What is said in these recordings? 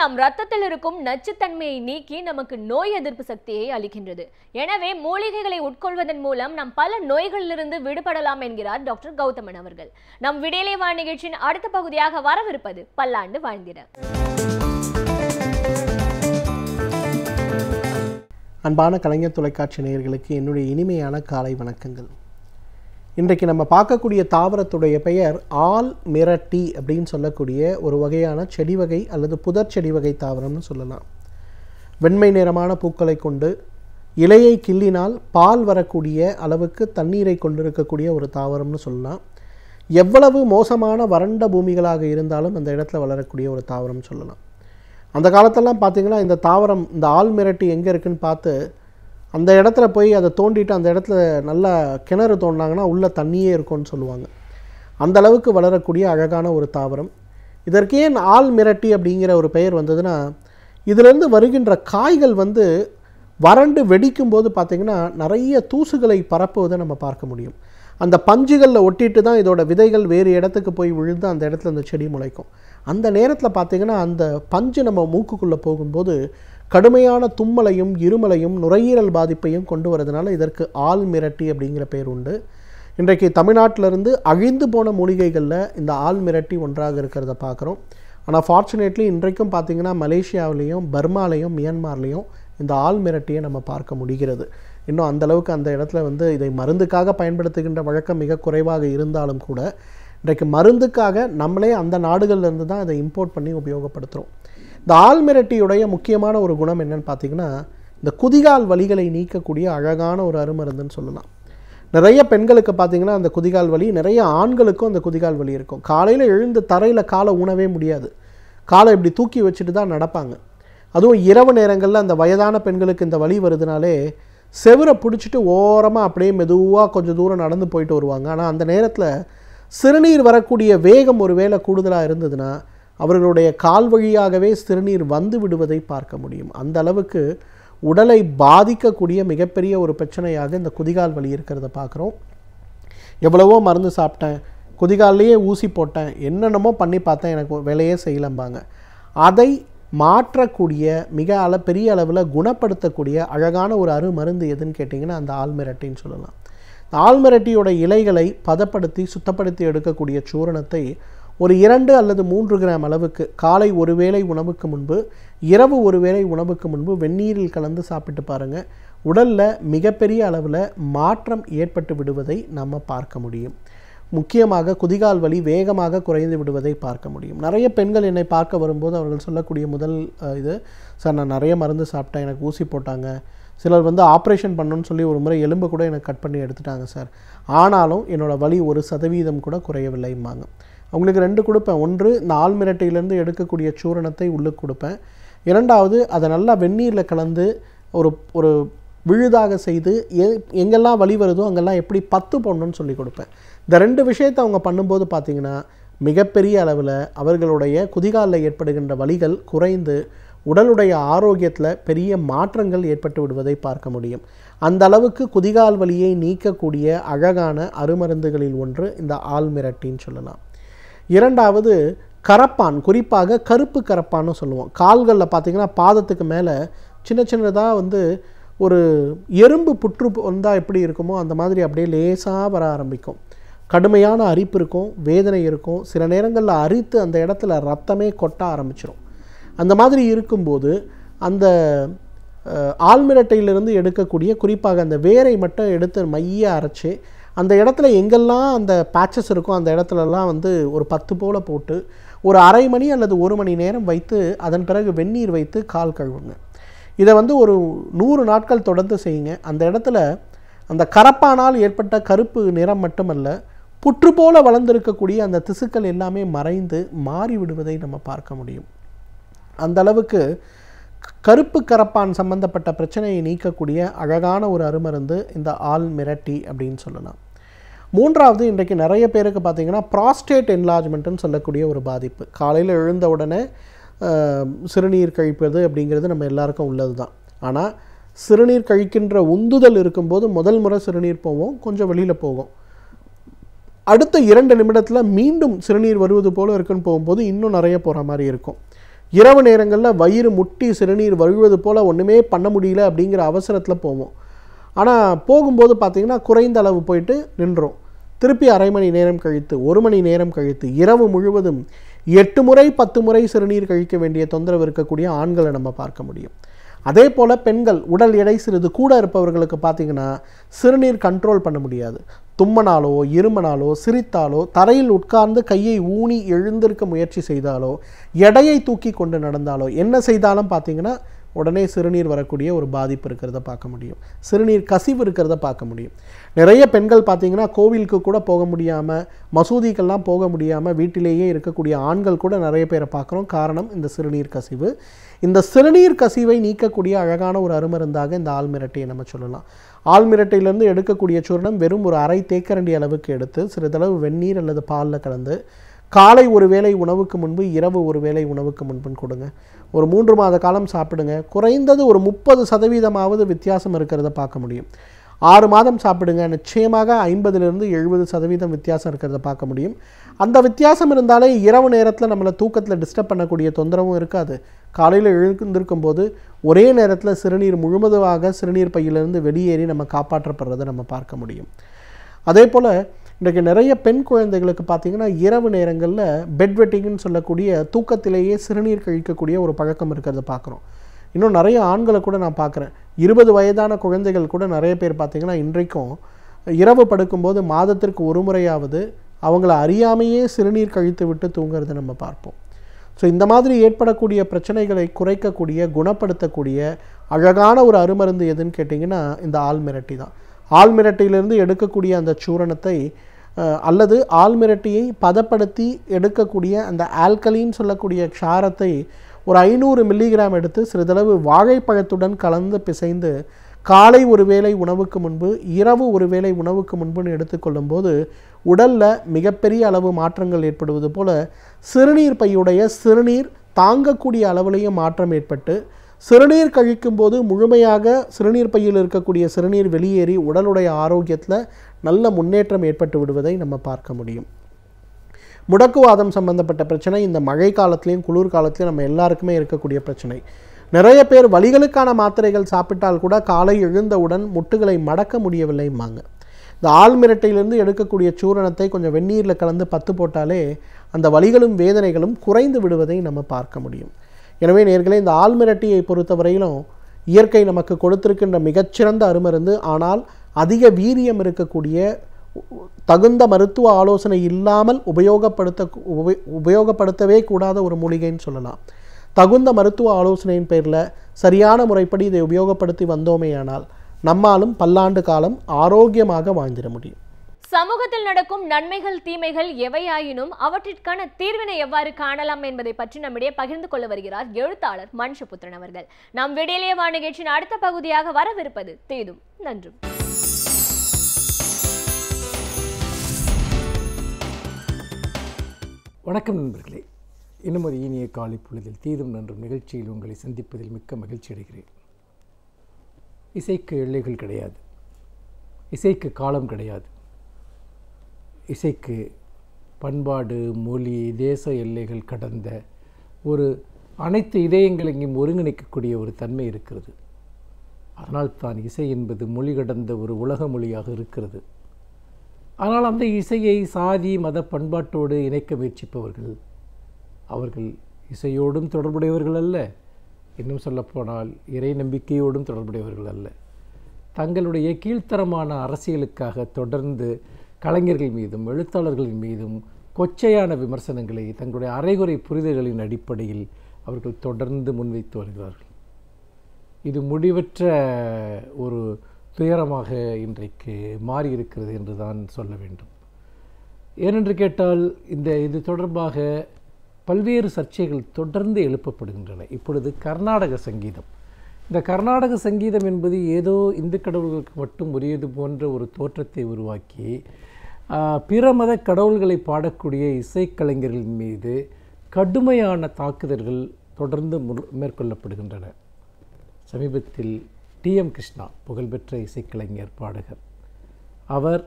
நம் ரத்தத்தில் இருக்கும் நச்சுத்தன்மையை நீக்கி நமக்கு நோய் எதிர்ப்பு சக்தியை அளிக்கின்றது. எனவே மூலிகைகளை உட்கொள்வதன் மூலம் நாம் பல நோய்களிலிருந்து விடுபடலாம் என்கிறார் டாக்டர் கௌதமன் அவர்கள். நம் விடியலை வாழ் நிகழ்ச்சியின் அடுத்த பகுதியாக வரவிருப்பது பல்லாண்டு வாழ்ந்திட. அன்பான கலைஞர் தொலைக்காட்சி நேயர்களுக்கு என்னுடைய இனிமையான காலை வணக்கங்கள். இன்றைக்கு நம்ம பார்க்கக்கூடிய தாவரத்துடைய பெயர் ஆல் மிரட்டி அப்படின்னு சொல்லக்கூடிய ஒரு வகையான செடி வகை அல்லது புதர் செடி வகை தாவரம்னு சொல்லலாம். வெண்மை நிறமான பூக்களை கொண்டு இலையை கிள்ளினால் பால் வரக்கூடிய அளவுக்கு தண்ணீரை கொண்டிருக்கக்கூடிய ஒரு தாவரம்னு சொல்லலாம். எவ்வளவு மோசமான வறண்ட பூமிகளாக இருந்தாலும் அந்த இடத்துல வளரக்கூடிய ஒரு தாவரம் சொல்லலாம். அந்த காலத்தெல்லாம் பார்த்திங்கன்னா இந்த தாவரம், இந்த ஆல் மிரட்டி எங்கே இருக்குதுன்னு பார்த்து அந்த இடத்துல போய் அதை தோண்டிட்டு அந்த இடத்துல நல்லா கிணறு தோண்டினாங்கன்னா உள்ளே தண்ணியே இருக்கும்னு சொல்லுவாங்க. அந்த அளவுக்கு வளரக்கூடிய அழகான ஒரு தாவரம். இதற்கு ஏன் ஆல் மிரட்டி அப்படிங்கிற ஒரு பெயர் வந்ததுன்னா, இதிலிருந்து வருகின்ற காய்கள் வறண்டு வெடிக்கும் போது பார்த்திங்கன்னா நிறைய தூசுகளை பரப்புவதை நம்ம பார்க்க முடியும். அந்த பஞ்சுகளில் ஒட்டிட்டு தான் இதோட விதைகள் வேறு இடத்துக்கு போய் விழுந்து அந்த இடத்துல அந்த செடி முளைக்கும். அந்த நேரத்தில் பார்த்திங்கன்னா அந்த பஞ்சு நம்ம மூக்குக்குள்ளே போகும்போது கடுமையான தும்மலையும் இருமலையும் நுரையீரல் பாதிப்பையும் கொண்டு வரதுனால இதற்கு ஆல் மிரட்டி அப்படிங்கிற பேர் உண்டு. இன்றைக்கு தமிழ்நாட்டிலிருந்து அழிந்து போன மூலிகைகளில் இந்த ஆல் மிரட்டி ஒன்றாக இருக்கிறத பார்க்குறோம். ஆனால் ஃபார்ச்சுனேட்லி இன்றைக்கும் பார்த்திங்கன்னா மலேசியாவிலையும் பர்மாலையும் மியான்மார்லேயும் இந்த ஆல் மிரட்டியை நம்ம பார்க்க முடிகிறது. இன்னும் அந்தளவுக்கு அந்த இடத்துல இதை மருந்துக்காக பயன்படுத்துகின்ற வழக்கம் மிக குறைவாக இருந்தாலும் கூட இன்றைக்கு மருந்துக்காக நம்மளே அந்த நாடுகள்லேருந்து தான் இதை இம்போர்ட் பண்ணி உபயோகப்படுத்துகிறோம். இந்த ஆல் மிரட்டியுடைய முக்கியமான ஒரு குணம் என்னென்னு பார்த்திங்கன்னா, இந்த குதிகால் வலிகளை நீக்கக்கூடிய அழகான ஒரு அருமருந்துன்னு சொல்லலாம். நிறைய பெண்களுக்கு பார்த்திங்கன்னா அந்த குதிகால் வலி, நிறைய ஆண்களுக்கும் அந்த குதிகால் வலி இருக்கும். காலையில் எழுந்து தரையில் காலை ஊனவே முடியாது, காலை இப்படி தூக்கி வச்சுட்டு தான் நடப்பாங்க. அதுவும் இரவு நேரங்களில் அந்த வயதான பெண்களுக்கு இந்த வலி வருதுனாலே செவரை பிடிச்சிட்டு ஓரமாக அப்படியே மெதுவாக கொஞ்சம் தூரம் நடந்து போயிட்டு வருவாங்க. ஆனால் அந்த நேரத்தில் சிறுநீர் வரக்கூடிய வேகம் ஒரு வேளை கூடுதலாக இருந்ததுன்னா அவர்களுடைய கால் வழியாகவே சிறுநீர் வந்து விடுவதை பார்க்க முடியும். அந்த அளவுக்கு உடலை பாதிக்கக்கூடிய மிகப்பெரிய ஒரு பிரச்சனையாக இந்த குதிகால் வலி இருக்கிறத பார்க்குறோம். எவ்வளவோ மருந்து சாப்பிட்டேன், குதிகால்லையே ஊசி போட்டேன், என்னென்னமோ பண்ணி பார்த்தேன், எனக்கு வேலையே செய்யலம்பாங்க. அதை மாற்றக்கூடிய பெரிய அளவில் குணப்படுத்தக்கூடிய அழகான ஒரு அருமருந்து எதுன்னு கேட்டிங்கன்னா அந்த ஆல்மிரட்டின்னு சொல்லலாம். ஆல்மிரட்டியோட இலைகளை பதப்படுத்தி சுத்தப்படுத்தி எடுக்கக்கூடிய சூரணத்தை ஒரு 2 அல்லது 3 கிராம் அளவுக்கு காலை ஒரு வேளை உணவுக்கு முன்பு, இரவு ஒரு வேளை உணவுக்கு முன்பு வெந்நீரில் கலந்து சாப்பிட்டு பாருங்கள். உடலில் மிகப்பெரிய அளவில் மாற்றம் ஏற்பட்டு விடுவதை நம்ம பார்க்க முடியும். முக்கியமாக குதிகால் வலி வேகமாக குறைந்து விடுவதை பார்க்க முடியும். நிறைய பெண்கள் என்னை பார்க்க வரும்போது அவர்கள் சொல்லக்கூடிய முதல் இது, சார் நான் நிறைய மருந்து சாப்பிட்டேன், எனக்கு ஊசி போட்டாங்க, சிலர் ஆப்ரேஷன் பண்ணணும்னு சொல்லி ஒரு முறை எலும்பு கூட எனக்கு கட் பண்ணி எடுத்துட்டாங்க சார், ஆனாலும் என்னோடய வலி 1% கூட குறையவில்லைம்பாங்க. அவங்களுக்கு 2 கொடுப்பேன். ஒன்று, இந்த ஆல் மிரட்டியிலேருந்து எடுக்கக்கூடிய சூரணத்தை உள்ளுக்கு கொடுப்பேன். 2வது, அதை நல்லா வெந்நீரில் கலந்து ஒரு விழுதாக செய்து எங்கெல்லாம் வலி வருதோ அங்கெல்லாம் எப்படி 10 போடணும்னு சொல்லி கொடுப்பேன். இந்த 2 விஷயத்தை அவங்க பண்ணும்போது பார்த்திங்கன்னா மிகப்பெரிய அளவில் அவர்களுடைய குதிகாலில் ஏற்படுகின்ற வலிகள் குறைந்து உடலுடைய ஆரோக்கியத்தில் பெரிய மாற்றங்கள் ஏற்பட்டு விடுவதை பார்க்க முடியும். அந்த அளவுக்கு குதிகால் வலியை நீக்கக்கூடிய அழகான அருமருந்துகளில் ஒன்று இந்த ஆல் மிரட்டின்னு சொல்லலாம். 2வது, கரப்பான், குறிப்பாக கருப்பு கரப்பான்னு சொல்லுவோம். கால்களில் பார்த்திங்கன்னா பாதத்துக்கு மேலே சின்ன சின்னதாக ஒரு எறும்பு புற்று வந்தால் எப்படி இருக்குமோ அந்த மாதிரி அப்படியே லேசாக வர ஆரம்பிக்கும். கடுமையான அரிப்பு இருக்கும், வேதனை இருக்கும், சில நேரங்களில் அரித்து அந்த இடத்துல ரத்தமே கொட்ட ஆரம்பிச்சிடும். அந்த மாதிரி இருக்கும்போது அந்த ஆல்மிரட்டையிலிருந்து எடுக்கக்கூடிய குறிப்பாக அந்த வேரை மட்டும் எடுத்து மைய அரைச்சி அந்த இடத்துல எங்கெல்லாம் அந்த பேச்சஸ் இருக்கும் அந்த இடத்துலலாம் ஒரு 10 போல் போட்டு ஒரு அரை மணி அல்லது 1 மணி நேரம் வைத்து அதன் பிறகு வெந்நீர் வைத்து கால் கழுவுங்க. இதை ஒரு 100 நாட்கள் தொடர்ந்து செய்யுங்க. அந்த இடத்துல அந்த கரப்பானால் ஏற்பட்ட கருப்பு நிறம் மட்டுமல்ல, புற்று போல வளர்ந்திருக்கக்கூடிய அந்த திசுக்கள் எல்லாமே மறைந்து மாறி விடுவதை நம்ம பார்க்க முடியும். அந்த அளவுக்கு கருப்பு கரப்பான் சம்பந்தப்பட்ட பிரச்சனையை நீக்கக்கூடிய அழகான ஒரு அருமருந்து இந்த ஆல் மிரட்டி அப்படின்னு சொல்லலாம். 3வது, இன்றைக்கு நிறைய பேருக்கு பார்த்திங்கன்னா ப்ராஸ்டேட் என்லார்ஜ்மெண்ட்டுன்னு சொல்லக்கூடிய ஒரு பாதிப்பு. காலையில் எழுந்த உடனே சிறுநீர் கழிப்பது அப்படிங்கிறது நம்ம எல்லாருக்கும் உள்ளது தான். ஆனால் சிறுநீர் கழிக்கின்ற உந்துதல் இருக்கும்போது முதல் முறை சிறுநீர் போவோம், கொஞ்சம் வெளியில் போகும். அடுத்த 2 நிமிடத்தில் மீண்டும் சிறுநீர் வருவது போல் இருக்குன்னு போகும்போது இன்னும் நிறைய போகிற மாதிரி இருக்கும். இரவு நேரங்களில் வயிறு முட்டி சிறுநீர் வழுவது போல் ஒன்றுமே பண்ண முடியல அப்படிங்கிற அவசரத்தில் போவோம். ஆனால் போகும்போது பார்த்திங்கன்னா குறைந்த அளவு போயிட்டு நின்றோம். திருப்பி அரை மணி நேரம் கழித்து 1 மணி நேரம் கழித்து இரவு முழுவதும் 8 முறை 10 முறை சிறுநீர் கழிக்க வேண்டிய தொந்தரவு இருக்கக்கூடிய ஆண்களை நம்ம பார்க்க முடியும். அதே போல் பெண்கள் உடல் எடை சிறிது கூட இருப்பவர்களுக்கு பார்த்திங்கன்னா சிறுநீர் கண்ட்ரோல் பண்ண முடியாது. தும்மனாலோ இருமனாலோ சிரித்தாலோ தரையில் உட்கார்ந்து கையை ஊனி எழுந்திருக்க முயற்சி செய்தாலோ எடையை தூக்கி கொண்டு நடந்தாலோ என்ன செய்தாலும் பார்த்திங்கன்னா உடனே சிறுநீர் வரக்கூடிய ஒரு பாதிப்பு இருக்கிறத பார்க்க முடியும். சிறுநீர் கசிவு இருக்கிறத பார்க்க முடியும். நிறைய பெண்கள் பார்த்திங்கன்னா கோவிலுக்கு கூட போக முடியாமல், மசூதிக்கெல்லாம் போக முடியாமல் வீட்டிலேயே இருக்கக்கூடிய ஆண்கள் கூட நிறைய பேரை பார்க்குறோம். காரணம் இந்த சிறுநீர் கசிவு. இந்த சிறுநீர் கசிவை நீக்கக்கூடிய அழகான ஒரு அருமருந்தாக இந்த ஆள்மிரட்டையை நம்ம சொல்லலாம். ஆள்மிரட்டையிலேருந்து எடுக்கக்கூடிய சூர்ணம் வெறும் ஒரு அரை தேக்கரண்டி அளவுக்கு எடுத்து சிறிதளவு வெந்நீர் அல்லது பாலில் கலந்து காலை ஒரு வேளை உணவுக்கு முன்பு, இரவு ஒரு வேளை உணவுக்கு முன்புன்னு கொடுங்க. ஒரு 3 மாத காலம் சாப்பிடுங்க. குறைந்தது ஒரு 30% வித்தியாசம் இருக்கிறத பார்க்க முடியும். 6 மாதம் சாப்பிடுங்க. நிச்சயமாக 50லிருந்து 70% வித்தியாசம் இருக்கிறத பார்க்க முடியும். அந்த வித்தியாசம் இருந்தாலே இரவு நேரத்தில் நம்மளை தூக்கத்தில் டிஸ்டர்ப் பண்ணக்கூடிய தொந்தரவும் இருக்காது. காலையில் எழுந்திருக்கும் போது ஒரே நேரத்தில் சிறுநீர் முழுவதுமாக சிறுநீர் பையிலிருந்து வெளியேறி நம்ம காப்பாற்றப்படுறதை நம்ம பார்க்க முடியும். அதே போல் இன்றைக்கு நிறைய பெண் குழந்தைகளுக்கு பார்த்திங்கன்னா இரவு நேரங்களில் பெட் வெட்டிங்னு சொல்லக்கூடிய தூக்கத்திலேயே சிறுநீர் கழிக்கக்கூடிய ஒரு பழக்கம் இருக்கிறத பார்க்குறோம். இன்னும் நிறைய ஆண்களை கூட நான் பார்க்குறேன். 20 வயதான குழந்தைகள் கூட நிறைய பேர் பார்த்திங்கன்னா இன்றைக்கும் இரவு படுக்கும்போது மாதத்திற்கு ஒரு முறையாவது அவங்கள அறியாமையே சிறுநீர் கழித்து விட்டு தூங்குறதை நம்ம பார்ப்போம். ஸோ இந்த மாதிரி ஏற்படக்கூடிய பிரச்சனைகளை குறைக்கக்கூடிய, குணப்படுத்தக்கூடிய அழகான ஒரு அருமருந்து எதுன்னு கேட்டிங்கன்னா இந்த ஆள்மிரட்டி தான். ஆள்மிரட்டியிலிருந்து எடுக்கக்கூடிய அந்த சூரணத்தை அல்லது ஆள்மிரட்டியை பதப்படுத்தி எடுக்கக்கூடிய அந்த ஆல்கலின்னு சொல்லக்கூடிய க்ஷாரத்தை ஒரு 500 மில்லிகிராம் எடுத்து சிறிதளவு வாழைப்பழத்துடன் கலந்து பிசைந்து காலை ஒரு வேளை உணவுக்கு முன்பு, இரவு ஒரு வேளை உணவுக்கு முன்புன்னு எடுத்துக்கொள்ளும்போது உடலில் மிகப்பெரிய அளவு மாற்றங்கள் ஏற்படுவது போல் சிறுநீர் பையுடைய சிறுநீர் தாங்கக்கூடிய அளவிலேயே மாற்றம் ஏற்பட்டு சிறுநீர் கழிக்கும்போது முழுமையாக சிறுநீர் பையில் இருக்கக்கூடிய சிறுநீர் வெளியேறி உடலுடைய ஆரோக்கியத்தில் நல்ல முன்னேற்றம் ஏற்பட்டு விடுவதை நம்ம பார்க்க முடியும். முடக்குவாதம் சம்பந்தப்பட்ட பிரச்சனை இந்த மழை காலத்துலேயும் குளிர் காலத்துலேயும் நம்ம எல்லாருக்குமே இருக்கக்கூடிய பிரச்சனை. நிறைய பேர் வலிகளுக்கான மாத்திரைகள் சாப்பிட்டால் கூட காலை எழுந்தவுடன் முட்டுகளை மடக்க முடியவில்லைம்பாங்க. இந்த ஆள்மிரட்டையிலிருந்து எடுக்கக்கூடிய சூரணத்தை கொஞ்சம் வெந்நீரில் கலந்து 10 போட்டாலே அந்த வலிகளும் வேதனைகளும் குறைந்து விடுவதை நம்ம பார்க்க முடியும். எனவே நேர்களே, இந்த ஆள்மிரட்டியை பொறுத்தவரையிலும் இயற்கை நமக்கு கொடுத்திருக்கின்ற மிகச்சிறந்த அருமருந்து. ஆனால் அதிக வீரியம் இருக்கக்கூடிய, தகுந்த மருத்துவ ஆலோசனை இல்லாமல் உபயோகப்படுத்தவே கூடாத ஒரு மூலிகைன்னு சொல்லலாம். தகுந்த மருத்துவ ஆலோசனையின் பேரில் சரியான முறைப்படி இதை உபயோகப்படுத்தி வந்தோமேயானால் நம்மாலும் பல்லாண்டு காலம் ஆரோக்கியமாக வாழ்ந்திட முடியும். சமூகத்தில் நடக்கும் நன்மைகள் தீமைகள் எவையாயினும் அவற்றிற்கான தீர்வினை எவ்வாறு காணலாம் என்பதை பற்றி நம்மிடையே பகிர்ந்து கொள்ள வருகிறார் எழுத்தாளர் மனுஷபுத்திரன் அவர்கள். நாம் விடியலே வா நிகழ்ச்சியின் அடுத்த பகுதியாக வரவிருப்பது தீதும் நன்றும். வணக்கம் நண்பர்களே. இன்னும் ஒரு இனிய காலை பொழுதில் தீதும் நன்றும் நிகழ்ச்சியில் உங்களை சந்திப்பதில் மிக்க மகிழ்ச்சி அடைகிறேன். இசைக்கு எல்லைகள் கிடையாது, இசைக்கு காலம் கிடையாது. இசைக்கு பண்பாடு, மொழி, தேச எல்லைகள் கடந்த ஒரு அனைத்து இதயங்களையும் ஒருங்கிணைக்கக்கூடிய ஒரு தன்மை இருக்கிறது. அதனால் தான் இசை என்பது மொழி கடந்த ஒரு உலக மொழியாக இருக்கிறது. ஆனால் அந்த இசையை சாதி மத பண்பாட்டோடு இணைக்க முயற்சிப்பவர்கள் அவர்கள் இசையோடும் தொடர்புடையவர்கள் அல்ல, இன்னும் சொல்லப்போனால் இறை நம்பிக்கையோடும் தொடர்புடையவர்கள் அல்ல. தங்களுடைய கீழ்த்தரமான அரசியலுக்காக தொடர்ந்து கலைஞர்கள் மீதும் எழுத்தாளர்களின் மீதும் கொச்சையான விமர்சனங்களை தங்களுடைய அரைகுறை புரிதல்களின் அடிப்படையில் அவர்கள் தொடர்ந்து முன்வைத்து வருகிறார்கள். இது முடிவற்ற ஒரு துயரமாக இன்றைக்கு மாறியிருக்கிறது என்று தான் சொல்ல வேண்டும். ஏனென்று கேட்டால் இது தொடர்பாக பல்வேறு சர்ச்சைகள் தொடர்ந்து எழுப்பப்படுகின்றன. இப்பொழுது கர்நாடக சங்கீதம், இந்த கர்நாடக சங்கீதம் என்பது ஏதோ இந்து கடவுள்களுக்கு மட்டும் உரியது போன்ற ஒரு தோற்றத்தை உருவாக்கி பிற மத கடவுள்களை பாடக்கூடிய இசைக்கலைஞர்களின் மீது கடுமையான தாக்குதல்கள் தொடர்ந்து மேற்கொள்ளப்படுகின்றன. சமீபத்தில் டி.எம். கிருஷ்ணா, புகழ்பெற்ற இசைக்கலைஞர், பாடகர், அவர்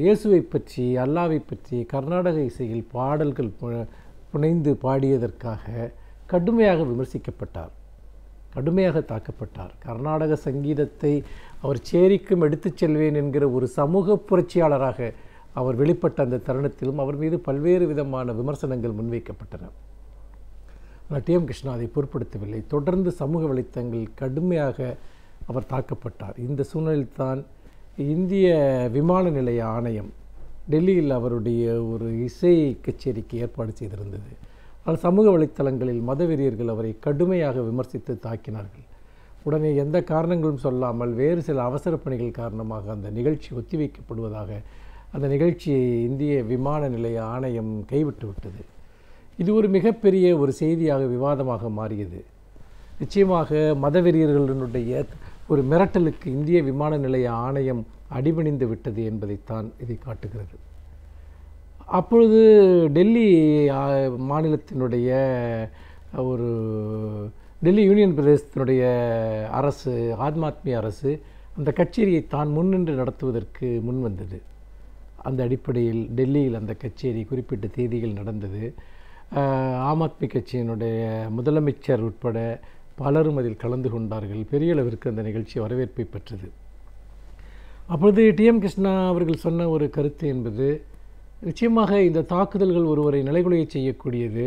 இயேசுவை பற்றி, அல்லாவை பற்றி கர்நாடக இசையில் பாடல்கள் புனைந்து பாடியதற்காக கடுமையாக விமர்சிக்கப்பட்டார், கடுமையாக தாக்கப்பட்டார். கர்நாடக சங்கீதத்தை அவர் சேரிக்கும் எடுத்துச் செல்வேன் என்கிற ஒரு சமூக புரட்சியாளராக அவர் வெளிப்பட்ட அந்த தருணத்திலும் அவர் மீது பல்வேறு விதமான விமர்சனங்கள் முன்வைக்கப்பட்டன. ஆனால் டி.எம். கிருஷ்ணா அதை பொருட்படுத்தவில்லை. தொடர்ந்து சமூக வலைத்தளங்கள் கடுமையாக அவர் தாக்கப்பட்டார். இந்த சூழ்நிலையில் தான் இந்திய விமான நிலைய ஆணையம் டெல்லியில் அவருடைய ஒரு இசை கச்சேரிக்கு ஏற்பாடு செய்திருந்தது. ஆனால் சமூக வலைத்தளங்களில் மதவெறியர்கள் அவரை கடுமையாக விமர்சித்து தாக்கினார்கள். உடனே எந்த காரணங்களும் சொல்லாமல் வேறு சில அவசர பணிகள் காரணமாக அந்த நிகழ்ச்சி ஒத்திவைக்கப்படுவதாக அந்த நிகழ்ச்சியை இந்திய விமான நிலைய ஆணையம் கைவிட்டு விட்டது. இது ஒரு மிகப்பெரிய ஒரு செய்தியாக விவாதமாக மாறியது. நிச்சயமாக மதவெறியர்களுடைய ஒரு மிரட்டலுக்கு இந்திய விமான நிலைய ஆணையம் அடிபணிந்து விட்டது என்பதைத்தான் இதை காட்டுகிறது. அப்பொழுது டெல்லி மாநிலத்தினுடைய ஒரு டெல்லி யூனியன் பிரதேசத்தினுடைய அரசு, ஆம் ஆத்மி அரசு அந்த கச்சேரியை தான் முன்னின்று நடத்துவதற்கு முன்வந்தது. அந்த அடிப்படையில் டெல்லியில் அந்த கச்சேரி குறிப்பிட்ட தேதிகள் நடந்தது. ஆம் ஆத்மி கட்சியினுடைய முதலமைச்சர் உட்பட பலரும் அதில் கலந்து கொண்டார்கள். பெரிய அளவிற்கு அந்த நிகழ்ச்சி வரவேற்பை பெற்றது. அப்பொழுது டி.எம். கிருஷ்ணா அவர்கள் சொன்ன ஒரு கருத்து என்பது, நிச்சயமாக இந்த தாக்குதல்கள் ஒருவரை நிலைகுலைய செய்யக்கூடியது.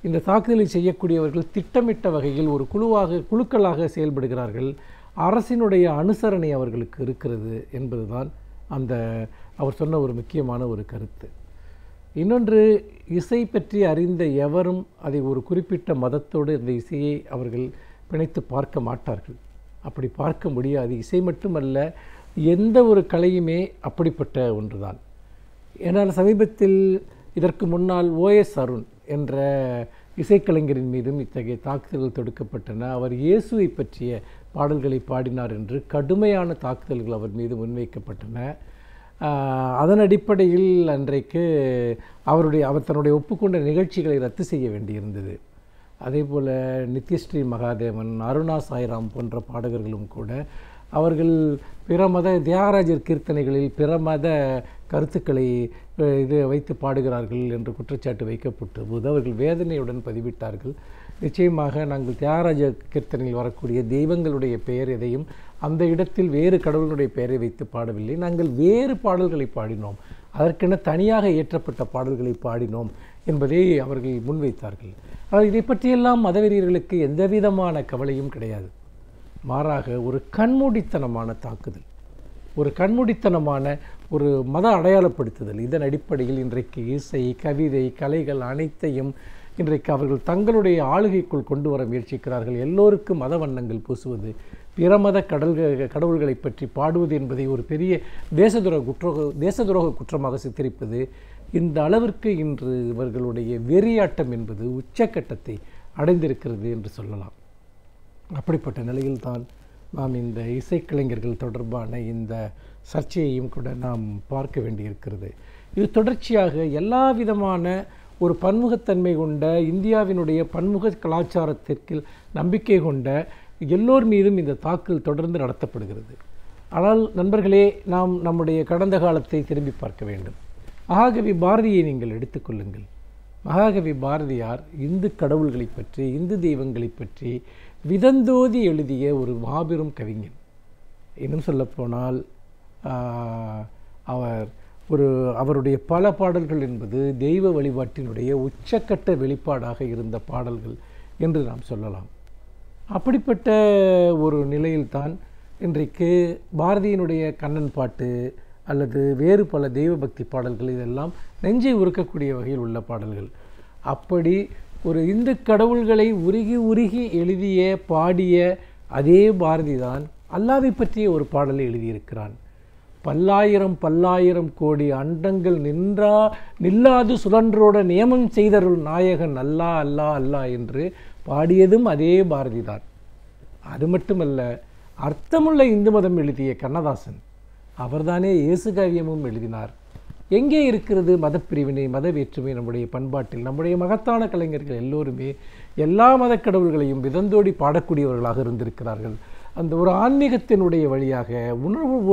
இந்த தாக்குதலை செய்யக்கூடியவர்கள் திட்டமிட்ட வகையில் ஒரு குழுக்களாக செயல்படுகிறார்கள். அரசினுடைய அனுசரணை அவர்களுக்கு இருக்கிறது என்பதுதான் அந்த அவர் சொன்ன ஒரு முக்கியமான ஒரு கருத்து. இன்னொன்று, இசை பற்றி அறிந்த எவரும் அதை ஒரு குறிப்பிட்ட மதத்தோடு இந்த இசையை அவர்கள் பிணைத்து பார்க்க மாட்டார்கள். அப்படி பார்க்க முடியாது. இசை மட்டுமல்ல, எந்த ஒரு கலையுமே அப்படிப்பட்ட ஒன்றுதான். ஏன்னால் சமீபத்தில் இதற்கு முன்னால் ஓஎஸ் அருண் என்ற இசைக்கலைஞரின் மீதும் இத்தகைய தாக்குதல்கள் தொடுக்கப்பட்டன. அவர் இயேசுவை பற்றிய பாடல்களை பாடினார் என்று கடுமையான தாக்குதல்கள் அவர் மீது முன்வைக்கப்பட்டன. அதன் அடிப்படையில் அன்றைக்கு அவர் தன்னுடைய ஒப்புக்கொண்ட நிகழ்ச்சிகளை ரத்து செய்ய வேண்டியிருந்தது. அதே போல் நித்யஸ்ரீ மகாதேவன், அருணா சாய்ராம் போன்ற பாடகர்களும் கூட அவர்கள் பிற மத தியாகராஜர் கீர்த்தனைகளில் பிற மத கருத்துக்களை வைத்து பாடுகிறார்கள் என்று குற்றச்சாட்டு வைக்கப்பட்ட போது அவர்கள் வேதனையுடன் பதிவிட்டார்கள். நிச்சயமாக நாங்கள் தியாகராஜ கீர்த்தனையில் வரக்கூடிய தெய்வங்களுடைய பெயர் எதையும் அந்த இடத்தில் வேறு கடவுளுடைய பெயரை வைத்து பாடவில்லை. நாங்கள் வேறு பாடல்களை பாடினோம், அதற்கென தனியாக இயற்றப்பட்ட பாடல்களை பாடினோம் என்பதை அவர்கள் முன்வைத்தார்கள். ஆனால் இதை பற்றியெல்லாம் மதவெறியர்களுக்கு எந்தவிதமான கவலையும் கிடையாது. மாறாக ஒரு கண்மூடித்தனமான தாக்குதல், ஒரு கண்மூடித்தனமான ஒரு மத அடையாளப்படுத்துதல். இதன் அடிப்படையில் இன்றைக்கு இசை, கவிதை, கலைகள் அனைத்தையும் இன்றைக்கு அவர்கள் தங்களுடைய ஆளுகைக்குள் கொண்டு வர முயற்சிக்கிறார்கள். எல்லோருக்கும் மத வண்ணங்கள் பூசுவது, பிற மத கடவுள்களை பற்றி பாடுவது என்பதை ஒரு பெரிய தேசதுரோக குற்றமாக சித்தரிப்பது. இந்த அளவிற்கு இன்று இவர்களுடைய வெறியாட்டம் என்பது உச்சக்கட்டத்தை அடைந்திருக்கிறது என்று சொல்லலாம். அப்படிப்பட்ட நிலையில்தான் நாம் இந்த இசைக்கலைஞர்கள் தொடர்பான இந்த சர்ச்சையையும் கூட நாம் பார்க்க வேண்டியிருக்கிறது. இது தொடர்ச்சியாக எல்லா விதமான ஒரு பன்முகத்தன்மை கொண்ட இந்தியாவினுடைய பன்முக கலாச்சாரத்திற்கு நம்பிக்கை கொண்ட எல்லோர் மீதும் இந்த தாக்குதல் தொடர்ந்து நடத்தப்படுகிறது. ஆனால் நண்பர்களே, நாம் நம்முடைய கடந்த காலத்தை திரும்பி பார்க்க வேண்டும். மகாகவி பாரதியை நீங்கள் எடுத்துக்கொள்ளுங்கள். மகாகவி பாரதியார் இந்து கடவுள்களை பற்றி, இந்து தெய்வங்களை பற்றி விதந்தோதி எழுதிய ஒரு மாபெரும் கவிஞன். இன்னும் சொல்லப்போனால் அவருடைய பல பாடல்கள் என்பது தெய்வ வழிபாட்டினுடைய உச்சக்கட்ட வெளிப்பாடாக இருந்த பாடல்கள் என்று நாம் சொல்லலாம். அப்படிப்பட்ட ஒரு நிலையில்தான் இன்றைக்கு பாரதியினுடைய கண்ணன் பாட்டு அல்லது வேறு பல தெய்வ பக்தி பாடல்கள் இதெல்லாம் நெஞ்சை உருக்கக்கூடிய வகையில் உள்ள பாடல்கள். அப்படி ஒரு இந்து கடவுள்களை உருகி எழுதிய பாடிய அதே பாரதி தான் அல்லாவை பற்றிய ஒரு பாடலை எழுதியிருக்கிறான். பல்லாயிரம் கோடி அண்டங்கள் நில்லாது சுழன்றோட நியமம் செய்தருள் நாயகன் அல்லா அல்லா அல்லா என்று பாடியதும் அதே பாரதி தான். அது மட்டுமல்ல, அர்த்தமுள்ள இந்து மதம் எழுதிய கண்ணதாசன் அவர்தானே இயேசு காவியமும் எழுதினார். எங்கே இருக்கிறது மதப்பிரிவினை, மத வேற்றுமை நம்முடைய பண்பாட்டில்? நம்முடைய மகத்தான கலைஞர்கள் எல்லோருமே எல்லா மத கடவுள்களையும் விதந்தோடி பாடக்கூடியவர்களாக இருந்திருக்கிறார்கள். அந்த ஒரு ஆன்மீகத்தினுடைய வழியாக,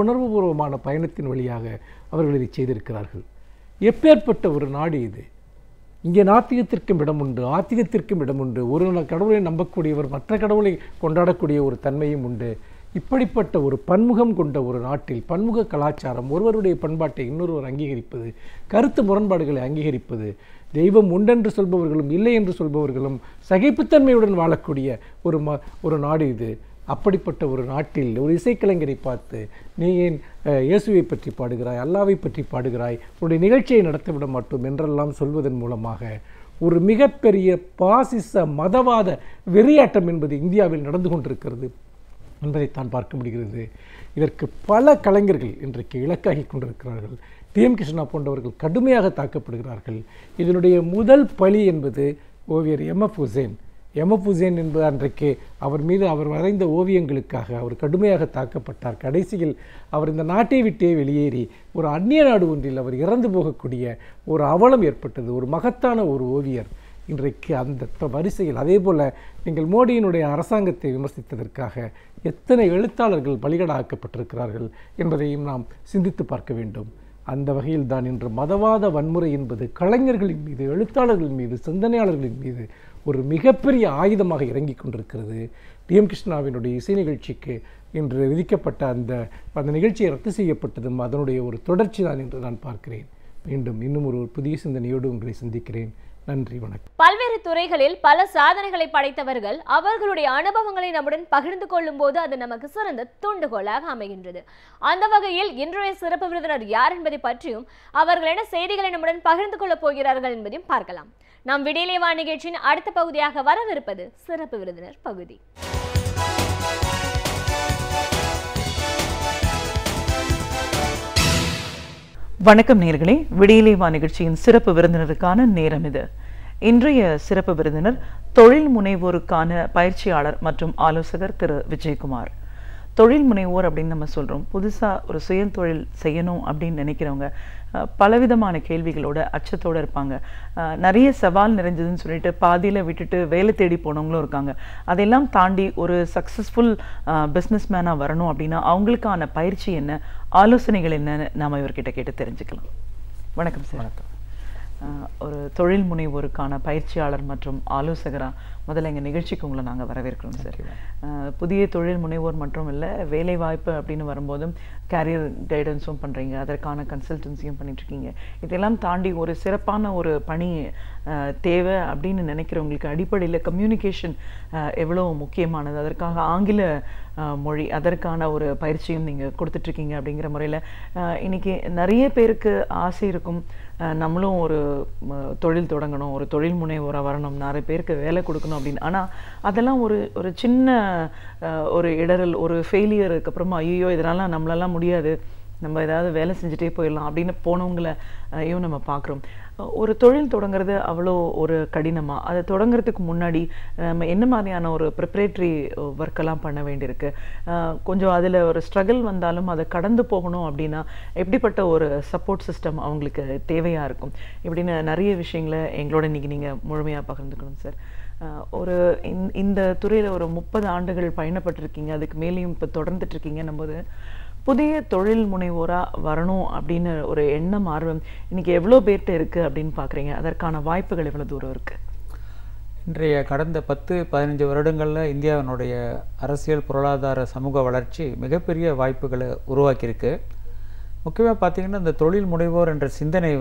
உணர்வுபூர்வமான பயணத்தின் வழியாக அவர்கள் இதை செய்திருக்கிறார்கள். எப்பேற்பட்ட ஒரு நாடு இது! இங்கே நாத்திகத்திற்கும் இடம் உண்டு, ஆத்திகத்திற்கும் இடம் உண்டு. ஒரு கடவுளை நம்பக்கூடியவர் மற்ற கடவுளை கொண்டாடக்கூடிய ஒரு தன்மையும் உண்டு. இப்படிப்பட்ட ஒரு பன்முகம் கொண்ட ஒரு நாட்டில் பன்முக கலாச்சாரம், ஒருவருடைய பண்பாட்டை இன்னொருவர் அங்கீகரிப்பது, கருத்து முரண்பாடுகளை அங்கீகரிப்பது, தெய்வம் உண்டென்று சொல்பவர்களும் இல்லை என்று சொல்பவர்களும் சகிப்புத்தன்மையுடன் வாழக்கூடிய ஒரு நாடு இது. அப்படிப்பட்ட ஒரு நாட்டில் ஒரு இசைக்கலைஞரை பார்த்து நீ ஏன் இயேசுவை பற்றி பாடுகிறாய், அல்லாவை பற்றி பாடுகிறாய், உன்னுடைய நிகழ்ச்சியை நடத்த விட மாட்டோம் என்றெல்லாம் சொல்வதன் மூலமாக ஒரு மிகப்பெரிய பாசிச மதவாத வெறியாட்டம் என்பது இந்தியாவில் நடந்து கொண்டிருக்கிறது என்பதைத்தான் பார்க்க முடிகிறது. இதற்கு பல கலைஞர்கள் இன்றைக்கு இலக்காகி கொண்டிருக்கிறார்கள். டி.எம். கிருஷ்ணா போன்றவர்கள் கடுமையாக தாக்கப்படுகிறார்கள். இதனுடைய முதல் பலி என்பது ஓவியர் எம்.எஃப். ஹுசேன். எம்.எஃப். ஹுசேன் என்பது அன்றைக்கு அவர் மீது அவர் வரைந்த ஓவியங்களுக்காக அவர் கடுமையாக தாக்கப்பட்டார். கடைசியில் அவர் இந்த நாட்டை விட்டே வெளியேறி ஒரு அந்நிய நாடு ஒன்றில் அவர் இறந்து போகக்கூடிய ஒரு அவலம் ஏற்பட்டது. ஒரு மகத்தான ஒரு ஓவியர் இன்றைக்கு அந்த வரிசையில். அதே போல் நீங்கள் மோடியினுடைய அரசாங்கத்தை விமர்சித்ததற்காக எத்தனை எழுத்தாளர்கள் பலிகடாக்கப்பட்டிருக்கிறார்கள் என்பதையும் நாம் சிந்தித்து பார்க்க வேண்டும். அந்த வகையில் தான் இன்று மதவாத வன்முறை என்பது கலைஞர்களின் மீது, எழுத்தாளர்களின் மீது, சிந்தனையாளர்களின் மீது ஒரு மிகப்பெரிய ஆயுதமாக இறங்கி கொண்டிருக்கிறது. டி.எம். கிருஷ்ணாவினுடைய இசை நிகழ்ச்சிக்கு இன்று விதிக்கப்பட்ட அந்த நிகழ்ச்சியை ரத்து செய்யப்பட்டதும் அதனுடைய ஒரு தொடர்ச்சி தான் என்று நான் பார்க்கிறேன். மீண்டும் இன்னும் ஒரு புதிய சிந்தனையோடு உங்களை சந்திக்கிறேன். நன்றி, வணக்கம். பல்வேறு துறைகளில் பல சாதனைகளை படைத்தவர்கள் அவர்களுடைய அனுபவங்களை நம்முடன் பகிர்ந்து கொள்ளும் போது அது நமக்கு சிறந்த தூண்டுகோலாக அமைகின்றது. அந்த வகையில் இன்றைய சிறப்பு விருந்தினர் யார் என்பதை பற்றியும் அவர்கள் என்ன செய்திகளை நம்முடன் பகிர்ந்து கொள்ளப் போகிறார்கள் என்பதையும் பார்க்கலாம். நாம் விடியலே வா நிகழ்ச்சியின் அடுத்த பகுதியாக வரவிருப்பது சிறப்பு விருந்தினர் பகுதி. வணக்கம் நேயர்களே, விடியலே வா நிகழ்ச்சியின் சிறப்பு விருந்தினருக்கான நேரம் இது. இன்றைய சிறப்பு விருந்தினர் தொழில் முனைவோருக்கான பயிற்சியாளர் மற்றும் ஆலோசகர் திரு விஜயகுமார். தொழில் முனைவோர் அப்படின்னு நம்ம சொல்கிறோம். புதுசாக ஒரு சுய தொழில் செய்யணும் அப்படின்னு நினைக்கிறவங்க பலவிதமான கேள்விகளோட அச்சத்தோடு இருப்பாங்க. நிறைய சவால் நிறைஞ்சதுன்னு சொல்லிட்டு பாதியில் விட்டுட்டு வேலை தேடி போனவங்களும் இருக்காங்க. அதையெல்லாம் தாண்டி ஒரு சக்ஸஸ்ஃபுல் பிஸ்னஸ் மேனாக வரணும் அப்படின்னா அவங்களுக்கான பயிற்சி என்ன, ஆலோசனைகள் என்னன்னு நாம் இவர்கிட்ட கேட்டு தெரிஞ்சுக்கலாம். வணக்கம் சார். வணக்கம். ஒரு தொழில் முனைவோருக்கான பயிற்சியாளர் மற்றும் ஆலோசகராக முதல்ல எங்கள் நிகழ்ச்சிக்கு உங்களை நாங்கள் வரவேற்கிறோம் சார். புதிய தொழில் முனைவோர் மட்டும் இல்லை, வேலை வாய்ப்பு அப்படின்னு வரும்போதும் கேரியர் கைடன்ஸும் பண்ணுறீங்க, அதற்கான கன்சல்டன்சியும் பண்ணிட்டுருக்கீங்க. இதெல்லாம் தாண்டி ஒரு சிறப்பான ஒரு பணி தேவை அப்படின்னு நினைக்கிறவங்களுக்கு அடிப்படையில் கம்யூனிகேஷன் எவ்வளோ முக்கியமானது, அதற்காக ஆங்கில மொழி அதற்கான ஒரு பயிற்சியும் நீங்கள் கொடுத்துட்ருக்கீங்க. அப்படிங்கிற முறையில் இன்றைக்கி நிறைய பேருக்கு ஆசை இருக்கும், நம்மளும் ஒரு தொழில் தொடங்கணும், ஒரு தொழில் முனைவோராக வரணும், நிறைய பேருக்கு வேலை கொடுக்கணும் அப்படின்னு. ஆனால் அதெல்லாம் ஒரு சின்ன ஒரு இடரல், ஒரு ஃபெயிலியருக்கு அப்புறமா ஐயோ இதனால நம்மளெல்லாம் முடியாது, நம்ம ஏதாவது வேலை செஞ்சுட்டே போயிடலாம் அப்படின்னு போனவங்களையும் நம்ம பார்க்குறோம். ஒரு தொழில் தொடங்குறது அவ்வளோ ஒரு கடினமாக, அதை தொடங்குறதுக்கு முன்னாடி நம்ம என்ன மாதிரியான ஒரு ப்ரிப்ரேட்டரி ஒர்க்கெல்லாம் பண்ண வேண்டியிருக்கு, கொஞ்சம் அதில் ஒரு ஸ்ட்ரகிள் வந்தாலும் அதை கடந்து போகணும் அப்படின்னா எப்படிப்பட்ட ஒரு சப்போர்ட் சிஸ்டம் அவங்களுக்கு தேவையாக இருக்கும், இப்படின்னு நிறைய விஷயங்களை எங்களோட இன்றைக்கி நீங்கள் முழுமையாக பகிர்ந்துக்கணும் சார். ஒரு இந்த துறையில் ஒரு 30 ஆண்டுகள் பயணப்பட்டிருக்கீங்க, அதுக்கு மேலேயும் இப்போ தொடர்ந்துட்டுருக்கீங்கன்னும் போது புதிய தொழில் முனைவோராக வரணும் அப்படின்னு ஒரு எண்ணம், ஆர்வம் இன்றைக்கி எவ்வளோ பேர்கிட்ட இருக்குது அப்படின்னு பார்க்குறீங்க? அதற்கான வாய்ப்புகள் எவ்வளோ தூரம் இருக்குது? இன்றைய கடந்த 10-15 வருடங்களில் இந்தியாவினுடைய அரசியல், பொருளாதார, சமூக வளர்ச்சி மிகப்பெரிய வாய்ப்புகளை உருவாக்கியிருக்கு. முக்கியமாக பார்த்திங்கன்னா இந்த தொழில் முனைவோர் என்ற சிந்தனை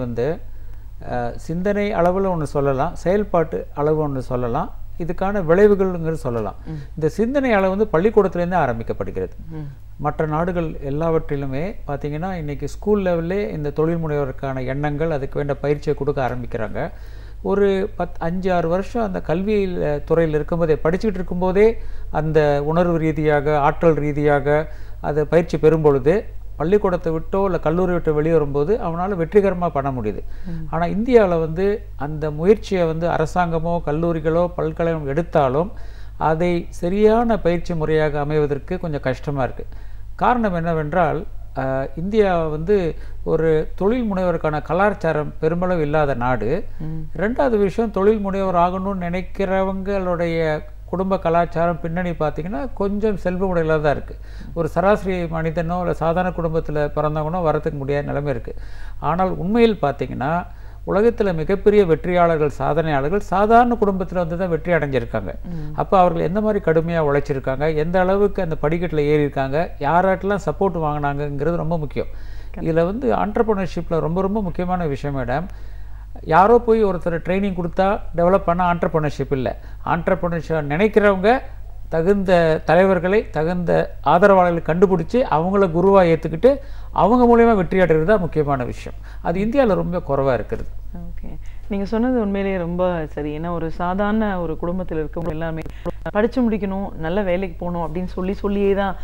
சிந்தனை அளவில் ஒன்று சொல்லலாம், செயல்பாட்டு அளவு ஒன்று சொல்லலாம், இதுக்கான விளைவுகள்ங்கிறது சொல்லலாம். இந்த சிந்தனை அளவு பள்ளிக்கூடத்துலேருந்து ஆரம்பிக்கப்படுகிறது. மற்ற நாடுகள் எல்லாவற்றிலுமே பார்த்திங்கன்னா இன்றைக்கி ஸ்கூல் லெவல்லே இந்த தொழில் முனைவோருக்கான எண்ணங்கள், அதுக்கு வேண்ட பயிற்சியை கொடுக்க ஆரம்பிக்கிறாங்க. ஒரு 5-6 வருஷம் அந்த கல்வியில் துறையில் இருக்கும்போதே, படிச்சுக்கிட்டு இருக்கும்போதே அந்த உணர்வு ரீதியாக, ஆற்றல் ரீதியாக அதை பயிற்சி பெறும்பொழுது பள்ளிக்கூடத்தை விட்டோ இல்லை கல்லூரி விட்டு வெளியே வரும்போது அவனால் வெற்றிகரமாக பண்ண முடியுது. ஆனால் இந்தியாவில் அந்த முயற்சியை அரசாங்கமோ கல்லூரிகளோ பல்கலைக்கழகம் எடுத்தாலும் அதை சரியான பயிற்சி முறையாக அமைவதற்கு கொஞ்சம் கஷ்டமாக இருக்குது. காரணம் என்னவென்றால் இந்தியா ஒரு தொழில் முனைவோருக்கான கலாச்சாரம் பெருமளவு இல்லாத நாடு. ரெண்டாவது விஷயம், தொழில் முனைவோர் ஆகணும்னு நினைக்கிறவங்களுடைய குடும்ப கலாச்சாரம் பின்னணி பார்த்திங்கன்னா கொஞ்சம் செல்வ உடையிலாக தான் இருக்குது. ஒரு சராசரி மனிதனோ இல்லை சாதாரண குடும்பத்தில் பிறந்தவனோ வரத்துக்கு முடியாத நிலைமை இருக்குது. ஆனால் உண்மையில் பார்த்திங்கன்னா உலகத்தில் மிகப்பெரிய வெற்றியாளர்கள் சாதனையாளர்கள் சாதாரண குடும்பத்தில் வந்து தான் வெற்றி அடைஞ்சிருக்காங்க. அப்போ அவர்கள் எந்த மாதிரி கடுமையாக உழைச்சிருக்காங்க, எந்த அளவுக்கு அந்த படிக்கட்டில் ஏறி இருக்காங்க, யாராட்டெல்லாம் சப்போர்ட் வாங்கினாங்கிறது ரொம்ப முக்கியம். இதில் வந்து ஆண்டர்ப்ரனர்ஷிப்பில் ரொம்ப ரொம்ப முக்கியமான விஷயம் மேடம், யாரோ போய் ஒருத்தர் ட்ரைனிங் கொடுத்தா டெவலப் பண்ண ஆண்டர்ப்ரனர்ஷிப் இல்லை. ஆண்டர்ப்ரனர்ஷிப் நினைக்கிறவங்க தகுந்த தலைவர்களை தகுந்த ஆதரவாளர்களை கண்டுபிடிச்சி அவங்கள குருவாக ஏற்றுக்கிட்டு அவங்க மூலயமா வெற்றி அடைகிறது தான் முக்கியமான விஷயம். அது இந்தியாவில் ரொம்ப குறைவாக இருக்கிறது. ஓகே, நீங்கள் சொன்னது உண்மையிலேயே ரொம்ப சரி. ஏன்னா ஒரு சாதாரண ஒரு குடும்பத்தில் இருக்கவங்க எல்லாமே படித்து முடிக்கணும், நல்ல வேலைக்கு போகணும் அப்படின்னு சொல்லியே தான்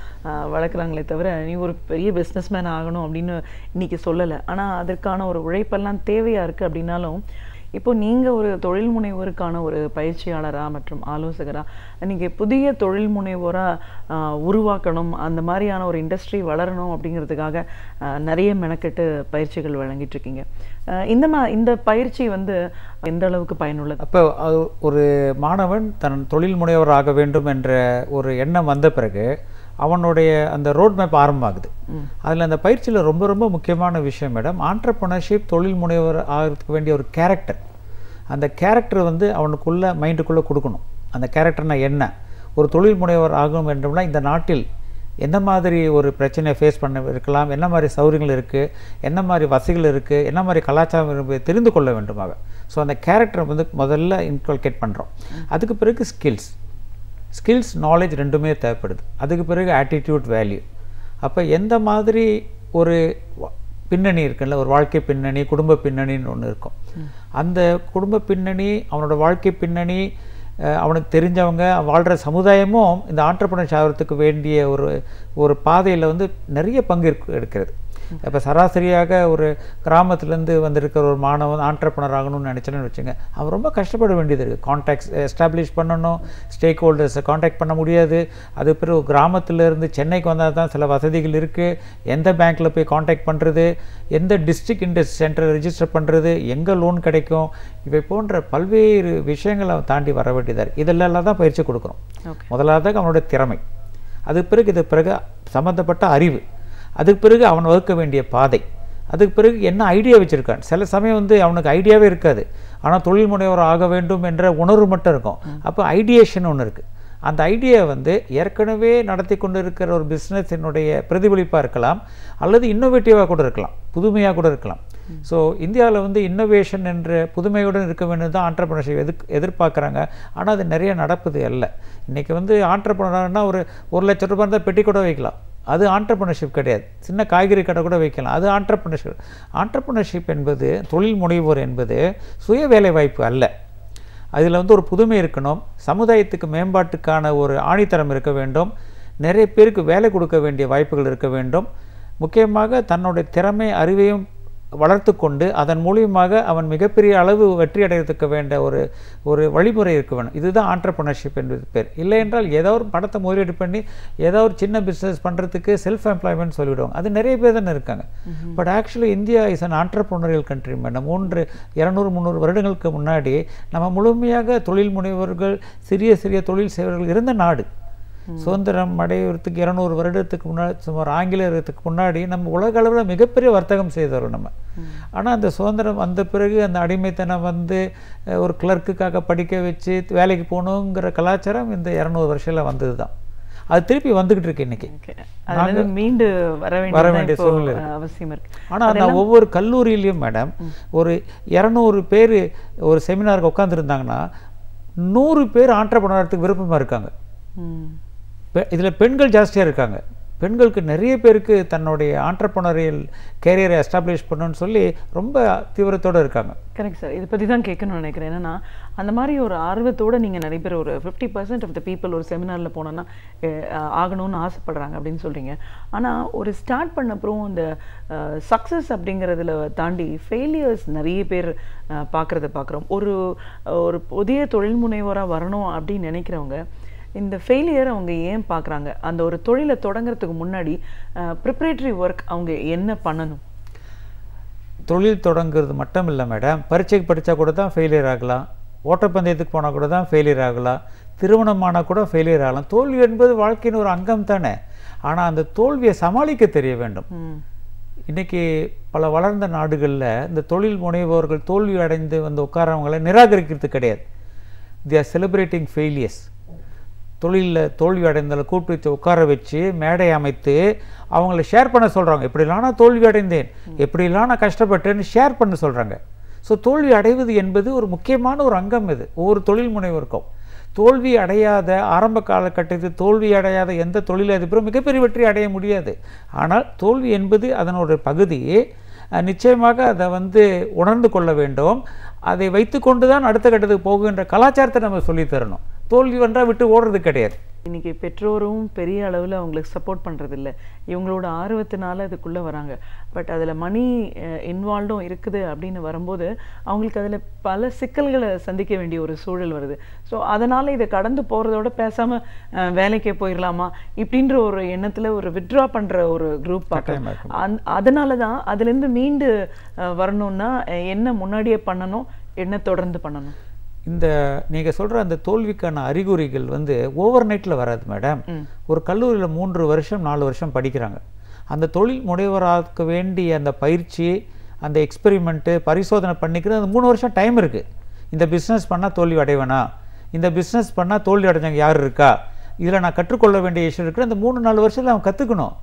வளர்க்குறாங்களே தவிர நீ ஒரு பெரிய பிஸ்னஸ்மேன் ஆகணும் அப்படின்னு இன்னைக்கு சொல்லலை. ஆனால் அதற்கான ஒரு உழைப்பெல்லாம் தேவையாக இருக்குது. அப்படின்னாலும் இப்போ நீங்கள் ஒரு தொழில் முனைவோருக்கான ஒரு பயிற்சியாளராக மற்றும் ஆலோசகராக நீங்கள் புதிய தொழில் முனைவோராக உருவாக்கணும், அந்த மாதிரியான ஒரு இண்டஸ்ட்ரி வளரணும் அப்படிங்கிறதுக்காக நிறைய மெனக்கெட்டு பயிற்சிகள் வழங்கிட்டு இருக்கீங்க. இந்த பயிற்சி வந்து எந்த அளவுக்கு பயனுள்ளது? அப்போ ஒரு மாணவன் தன் தொழில் முனைவர் ஆக வேண்டும் என்ற ஒரு எண்ணம் வந்த பிறகு அவனுடைய அந்த ரோட் மேப் ஆரம்பமாகுது. அதில் அந்த பயிற்சியில் ரொம்ப ரொம்ப முக்கியமான விஷயம் மேடம், ஆண்டர்ப்ரனர்ஷிப் தொழில் முனைவர் ஆகிறதுக்கு வேண்டிய ஒரு கேரக்டர். அந்த கேரக்டர் வந்து அவனுக்குள்ள மைண்டுக்குள்ளே கொடுக்கணும். அந்த கேரக்டர்னா என்ன, ஒரு தொழில் முனைவர் ஆகும் என்றோம்னா இந்த நாட்டில் என்ன மாதிரி ஒரு பிரச்சனையை ஃபேஸ் பண்ண இருக்கலாம், என்ன மாதிரி சௌகரியங்கள் இருக்குது, என்ன மாதிரி வசதிகள் இருக்குது, என்ன மாதிரி கலாச்சாரம் இருக்குது தெரிந்து கொள்ள வேண்டுமாக. ஸோ அந்த கேரக்டரை வந்து முதல்ல இன்கல்கேட் பண்ணுறோம். அதுக்கு பிறகு ஸ்கில்ஸ் நாலேஜ் ரெண்டுமே தேவைப்படுது. அதுக்கு பிறகு ஆட்டிடியூட் வேல்யூ. அப்போ எந்த மாதிரி ஒரு பின்னணி இருக்குல்ல, ஒரு வாழ்க்கை பின்னணி குடும்ப பின்னணின்னு ஒன்று இருக்கும். அந்த குடும்ப பின்னணி அவனோட வாழ்க்கை பின்னணி அவனுக்கு தெரிஞ்சவங்க வாழ்கிற சமுதாயமும் இந்த ஆண்டர்ப்ரனர் ஆகிறதுக்கு வேண்டிய ஒரு பாதையில் வந்து நிறைய பங்கு எடுக்கிறது. இப்போ சராசரியாக ஒரு கிராமத்துலேருந்து வந்திருக்கிற ஒரு மாணவன் ஆண்டர்ப்ரனர் ஆகணும்னு நினச்சேன்னு வச்சுங்க, அவன் ரொம்ப கஷ்டப்பட வேண்டியது இருக்குது. கான்டாக்ட்ஸ் எஸ்டாப்ளிஷ் பண்ணணும், ஸ்டேக் ஹோல்டர்ஸை கான்டாக்ட் பண்ண முடியாது. அது பிறகு கிராமத்திலேருந்து சென்னைக்கு வந்தால் தான் சில வசதிகள் இருக்குது. எந்த பேங்க்கில் போய் கான்டாக்ட் பண்ணுறது, எந்த டிஸ்ட்ரிக்ட் இண்டஸ்ட்ரி சென்டரை ரிஜிஸ்டர் பண்ணுறது, எங்கே லோன் கிடைக்கும், இவை போன்ற பல்வேறு விஷயங்களை அவன் தாண்டி வர வேண்டியதாக இருக்குது. இதெல்லாம் தான் பயிற்சி கொடுக்குறோம். முதலாவதாக அவனோட திறமை, இது பிறகு சம்மந்தப்பட்ட அறிவு, அதுக்கு பிறகு அவன் வகுக்க வேண்டிய பாதை, அதுக்கு பிறகு என்ன ஐடியா வச்சுருக்கான். சில சமயம் வந்து அவனுக்கு ஐடியாவே இருக்காது, ஆனால் தொழில் முனைவர் ஆக வேண்டும் என்ற உணர்வு மட்டும் இருக்கும். அப்போ ஐடியேஷன் ஒன்று இருக்குது. அந்த ஐடியா வந்து ஏற்கனவே நடத்தி கொண்டு இருக்கிற ஒரு பிஸ்னஸினுடைய பிரதிபலிப்பாக இருக்கலாம், அல்லது இன்னோவேட்டிவாக கூட இருக்கலாம், புதுமையாக கூட இருக்கலாம். ஸோ இந்தியாவில் வந்து இன்னோவேஷன் என்ற புதுமையுடன் இருக்க வேண்டும் தான் ஆண்டர்ப்ரனர்ஷிப் எதிர்பார்க்குறாங்க. ஆனால் அது நிறைய நடப்பது அல்ல. இன்றைக்கி வந்து ஆண்டர்ப்ரனர்னா ஒரு 1 லட்சம் ரூபாய் இருந்தால் பெட்டி கூட வைக்கலாம், அது ஆண்டர்ப்ரனர்ஷிப் கிடையாது. சின்ன காய்கறி கடை கூட வைக்கலாம், அது ஆண்டர்ப்ரனர்ஷிப். ஆண்டர்ப்ரனர்ஷிப் என்பது, தொழில் முனைவோர் என்பது சுய வேலை வாய்ப்பு அல்ல. அதில் வந்து ஒரு புதுமை இருக்கணும், சமுதாயத்துக்கு மேம்பாட்டுக்கான ஒரு ஆணித்தரம் இருக்க வேண்டும், நிறைய பேருக்கு வேலை கொடுக்க வேண்டிய வாய்ப்புகள் இருக்க வேண்டும். முக்கியமாக தன்னுடைய திறமை அறிவையும் வளர்த்து கொண்டு அதன் மூலியமாக அவன் மிகப்பெரிய அளவு வெற்றி அடைகிறதுக்கு வேண்டிய ஒரு வழிமுறை இருக்க வேணும். இதுதான் ஆண்டர்ப்ரனர்ஷிப் என்பது பேர். இல்லை என்றால் ஏதோ ஒரு பணத்தை முதலீடு பண்ணி ஏதோ ஒரு சின்ன பிஸ்னஸ் பண்ணுறதுக்கு செல்ஃப் எம்ப்ளாய்மெண்ட் சொல்லிவிடுவாங்க. அது நிறைய பேர் தானே இருக்காங்க. But actually India is an entrepreneurial country madam. 200-300 வருடங்களுக்கு முன்னாடி நம்ம முழுமையாக தொழில் முனைவர்கள், சிறிய தொழில் செய்வர்கள் இருந்த நாடு. சுதந்திரம் அடைவதற்கு 200 வருடத்துக்கு முன்னாடி, சுமார் ஆங்கிலேயத்துக்கு முன்னாடி நம்ம உலக அளவில் மிகப்பெரிய வர்த்தகம் செய்தவர்கள் நம்ம. ஆனால் அந்த சுதந்திரம் வந்த பிறகு அந்த அடிமைத்தனம் வந்து ஒரு கிளர்க்குக்காக படிக்க வச்சு வேலைக்கு போகணுங்கிற கலாச்சாரம் இந்த 200 வருஷத்தில் வந்தது தான். அது திருப்பி வந்துகிட்டு இருக்கு இன்னைக்கு. மீண்டு வர வேண்டிய சூழ்நிலை அவசியம் இருக்கு. ஆனால் நான் ஒவ்வொரு கல்லூரியிலையும் மேடம் ஒரு 200 பேர் ஒரு செமினாருக்கு உட்காந்துருந்தாங்கன்னா 100 பேர் ஆண்டர்ப்ரனர்ஷிப் விருப்பமாக இருக்காங்க. இதில் பெண்கள் ஜாஸ்தியாக இருக்காங்க. பெண்களுக்கு நிறைய பேருக்கு தன்னுடைய ஆண்டர்ப்ரனரியல் கேரியரை எஸ்டாப்ளிஷ் பண்ணணும்னு சொல்லி ரொம்ப தீவிரத்தோடு இருக்காங்க. Correct sir. இதை பற்றி தான் கேட்கணும்னு நினைக்கிறேன். என்னென்னா அந்த மாதிரி ஒரு ஆர்வத்தோடு நீங்கள் நிறைய பேர் ஒரு 50% ஆஃப் த பீப்புள் ஒரு செமினாரில் போனோன்னா ஆகணும்னு ஆசைப்படுறாங்க அப்படின்னு சொல்கிறீங்க. ஆனால் ஒரு ஸ்டார்ட் பண்ண அப்புறம் இந்த சக்ஸஸ் அப்படிங்கிறதுல தாண்டி ஃபெயிலியர்ஸ் நிறைய பேர் பார்க்குறோம். ஒரு புதிய தொழில் முனைவோராக வரணும் அப்படின்னு நினைக்கிறவங்க இந்த ஃபெயிலியர் அவங்க ஏன் பார்க்குறாங்க? அந்த ஒரு தொழிலை தொடங்கிறதுக்கு முன்னாடி ப்ரிப்பரேட்டரி ஒர்க் அவங்க என்ன பண்ணணும்? தொழில் தொடங்குறது மட்டும் இல்லை மேடம், பரீட்சைக்கு படித்தா கூட தான் ஃபெயிலியர் ஆகலாம், ஓட்டப்பந்தயத்துக்கு போனால் கூட தான் ஃபெயிலியர் ஆகலாம், திருமணமானால் கூட ஃபெயிலியர் ஆகலாம். தோல்வி என்பது வாழ்க்கையின் ஒரு அங்கம் தானே. ஆனால் அந்த தோல்வியை சமாளிக்க தெரிய வேண்டும். இன்றைக்கி பல வளர்ந்த நாடுகளில் இந்த தொழில் முனைவோர்கள் தோல்வி அடைந்து வந்து உட்காரவங்களை நிராகரிக்கிறது கிடையாது. They are celebrating failures. தொழிலில் தோல்வி அடைந்தவங்களை கூப்பிட்டு வச்சு உட்கார வச்சு மேடை அமைத்து அவங்கள ஷேர் பண்ண சொல்கிறாங்க. எப்படிலாம் நான் தோல்வி அடைந்தேன், எப்படிலாம் நான் கஷ்டப்பட்டேன்னு ஷேர் பண்ண சொல்கிறாங்க. ஸோ தோல்வி அடைவது என்பது ஒரு முக்கியமான ஒரு அங்கம். இது ஒவ்வொரு தொழில் முனைவோருக்கும். தோல்வி அடையாத ஆரம்ப காலகட்டத்தில் தோல்வி அடையாத எந்த தொழிலதிபரும் மிகப்பெரிய வெற்றி அடைய முடியாது. ஆனால் தோல்வி என்பது அதனோட பகுதி. நிச்சயமாக அதை வந்து உணர்ந்து கொள்ள வேண்டும். அதை வைத்து கொண்டு தான் அடுத்த கட்டத்துக்கு போகுகின்ற கலாச்சாரத்தை நம்ம சொல்லித்தரணும். தோல்வி வந்தால் விட்டு ஓடுறது கிடையாது. இன்னைக்கு பெற்றோரும் பெரிய அளவில் அவங்களுக்கு சப்போர்ட் பண்ணுறதில்ல. இவங்களோட ஆர்வத்தினால அதுக்குள்ளே வராங்க. பட் அதில் மணி இன்வால்வ்டும் இருக்குது அப்படின்னு வரும்போது அவங்களுக்கு அதில் பல சிக்கல்களை சந்திக்க வேண்டிய ஒரு சூழல் வருது. ஸோ அதனால் இதை கடந்து போகிறதோட பேசாமல் வேலைக்கே போயிடலாமா இப்படின்ற ஒரு எண்ணத்தில் ஒரு வித்ட்ரா பண்ணுற ஒரு குரூப் பார்க்கலாம். அதனால தான் அதுலேருந்து மீண்டு வரணும்னா என்ன முன்னாடியே பண்ணணும், என்ன தொடர்ந்து பண்ணணும்? இந்த நீங்கள் சொல்கிற அந்த தோல்விக்கான அறிகுறிகள் வந்து ஓவர் நைட்டில் வராது மேடம். ஒரு கல்லூரியில் 3 வருஷம் 4 வருஷம் படிக்கிறாங்க. அந்த தொழில் முனைவராக வேண்டிய அந்த பயிற்சி, அந்த எக்ஸ்பெரிமெண்ட்டு, பரிசோதனை பண்ணிக்கிறது அந்த 3 வருஷம் டைம் இருக்குது. இந்த பிஸ்னஸ் பண்ணால் தோல்வி அடைவேனா, இந்த பிஸ்னஸ் பண்ணால் தோல்வி அடைஞ்சவங்க யார் இருக்கா, இதில் நான் கற்றுக்கொள்ள வேண்டிய விஷயம் இருக்குது. அந்த 3-4 வருஷத்தில் அவன் கற்றுக்கணும்.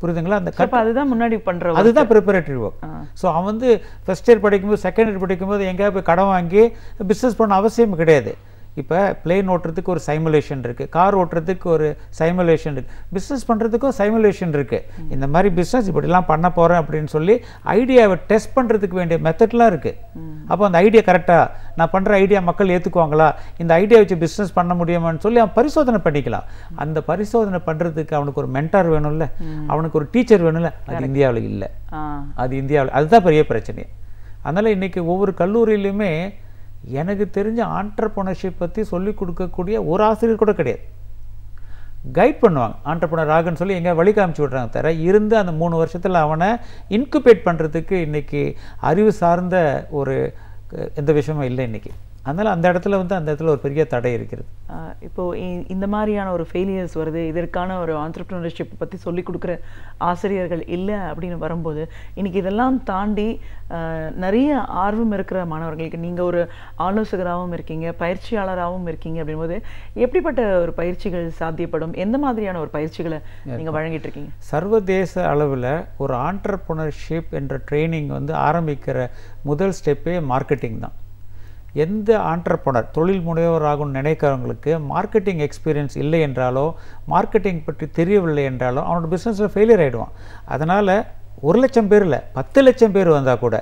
புரியுதுங்களா? அந்த அதுதான் முன்னாடி பண்ணுற, அதுதான் ப்ரிப்பரேட்டரி ஒர்க். ஸோ அவன் வந்து ஃபஸ்ட் இயர் படிக்கும்போது செகண்ட் இயர் படிக்கும்போது எங்கேயா போய் கடன் வாங்கி பிஸ்னஸ் பண்ண அவசியம் கிடையாது. இப்போ பிளேன் ஓட்டுறதுக்கு ஒரு சைமுலேஷன் இருக்குது, கார் ஓட்டுறதுக்கு ஒரு சைமுலேஷன் இருக்குது, பிஸ்னஸ் பண்ணுறதுக்கும் சைமுலேஷன் இருக்குது. இந்த மாதிரி பிஸ்னஸ் இப்படிலாம் பண்ண போகிறேன் அப்படின்னு சொல்லி ஐடியாவை டெஸ்ட் பண்ணுறதுக்கு வேண்டிய மெத்தட்லாம் இருக்குது. அப்போ அந்த ஐடியா கரெக்டாக, நான் பண்ணுற ஐடியா மக்கள் ஏற்றுக்குவாங்களா, இந்த ஐடியா வச்சு பிஸ்னஸ் பண்ண முடியுமான்னு சொல்லி அவன் பரிசோதனை பண்ணிக்கலாம். அந்த பரிசோதனை பண்ணுறதுக்கு அவனுக்கு ஒரு மென்டார் வேணும்ல, அவனுக்கு ஒரு டீச்சர் வேணும்ல. அது இந்தியாவில் இல்லை. அது இந்தியாவில் அதுதான் பெரிய பிரச்சனை. அதனால் இன்றைக்கி ஒவ்வொரு கல்லூரியிலுமே எனக்கு தெரிஞ்ச ஆண்டர்ப்ரனர்ஷிப் பற்றி சொல்லிக் கொடுக்கக்கூடிய ஒரு ஆசிரியர் கூட கிடையாது. கைட் பண்ணுவாங்க, ஆண்டர்ப்ரனர் ஆகுன்னு சொல்லி எங்கே வழி காமிச்சு விட்றாங்க தவிர இருந்து அந்த 3 வருஷத்தில் அவனை இன்குபேட் பண்ணுறதுக்கு இன்றைக்கி அறிவு சார்ந்த ஒரு எந்த விஷயமும் இல்லை இன்றைக்கி. அதனால் அந்த இடத்துல வந்து அந்த இடத்துல ஒரு பெரிய தடை இருக்கிறது. இப்போது இந்த மாதிரியான ஒரு ஃபெயிலியர்ஸ் வருது, இதற்கான ஒரு ஆண்டர்ப்ரனர்ஷிப் பற்றி சொல்லிக் கொடுக்குற ஆசிரியர்கள் இல்லை அப்படின்னு வரும்போது இன்றைக்கி இதெல்லாம் தாண்டி நிறைய ஆர்வம் இருக்கிற மாணவர்களுக்கு நீங்கள் ஒரு ஆலோசகராகவும் இருக்கீங்க, பயிற்சியாளராகவும் இருக்கீங்க அப்படிங்கும்போது எப்படிப்பட்ட ஒரு பயிற்சிகள் சாத்தியப்படும், எந்த மாதிரியான ஒரு பயிற்சிகளை நீங்கள் வழங்கிட்டு இருக்கீங்க? சர்வதேச அளவில் ஒரு ஆண்டர்ப்ரனர்ஷிப் என்ற ட்ரைனிங் வந்து ஆரம்பிக்கிற முதல் ஸ்டெப்பே மார்க்கெட்டிங் தான். எந்த ஆண்டர்ப்ரனர் தொழில் முனைவராகும் நினைக்கிறவங்களுக்கு மார்க்கெட்டிங் எக்ஸ்பீரியன்ஸ் இல்லை என்றாலோ, மார்க்கெட்டிங் பற்றி தெரியவில்லை என்றாலோ அவனோட பிஸ்னஸில் ஃபெயிலியர் ஆகிடுவான். அதனால் 1 லட்சம் பேர் இல்லை 10 லட்சம் பேர் வந்தால் கூட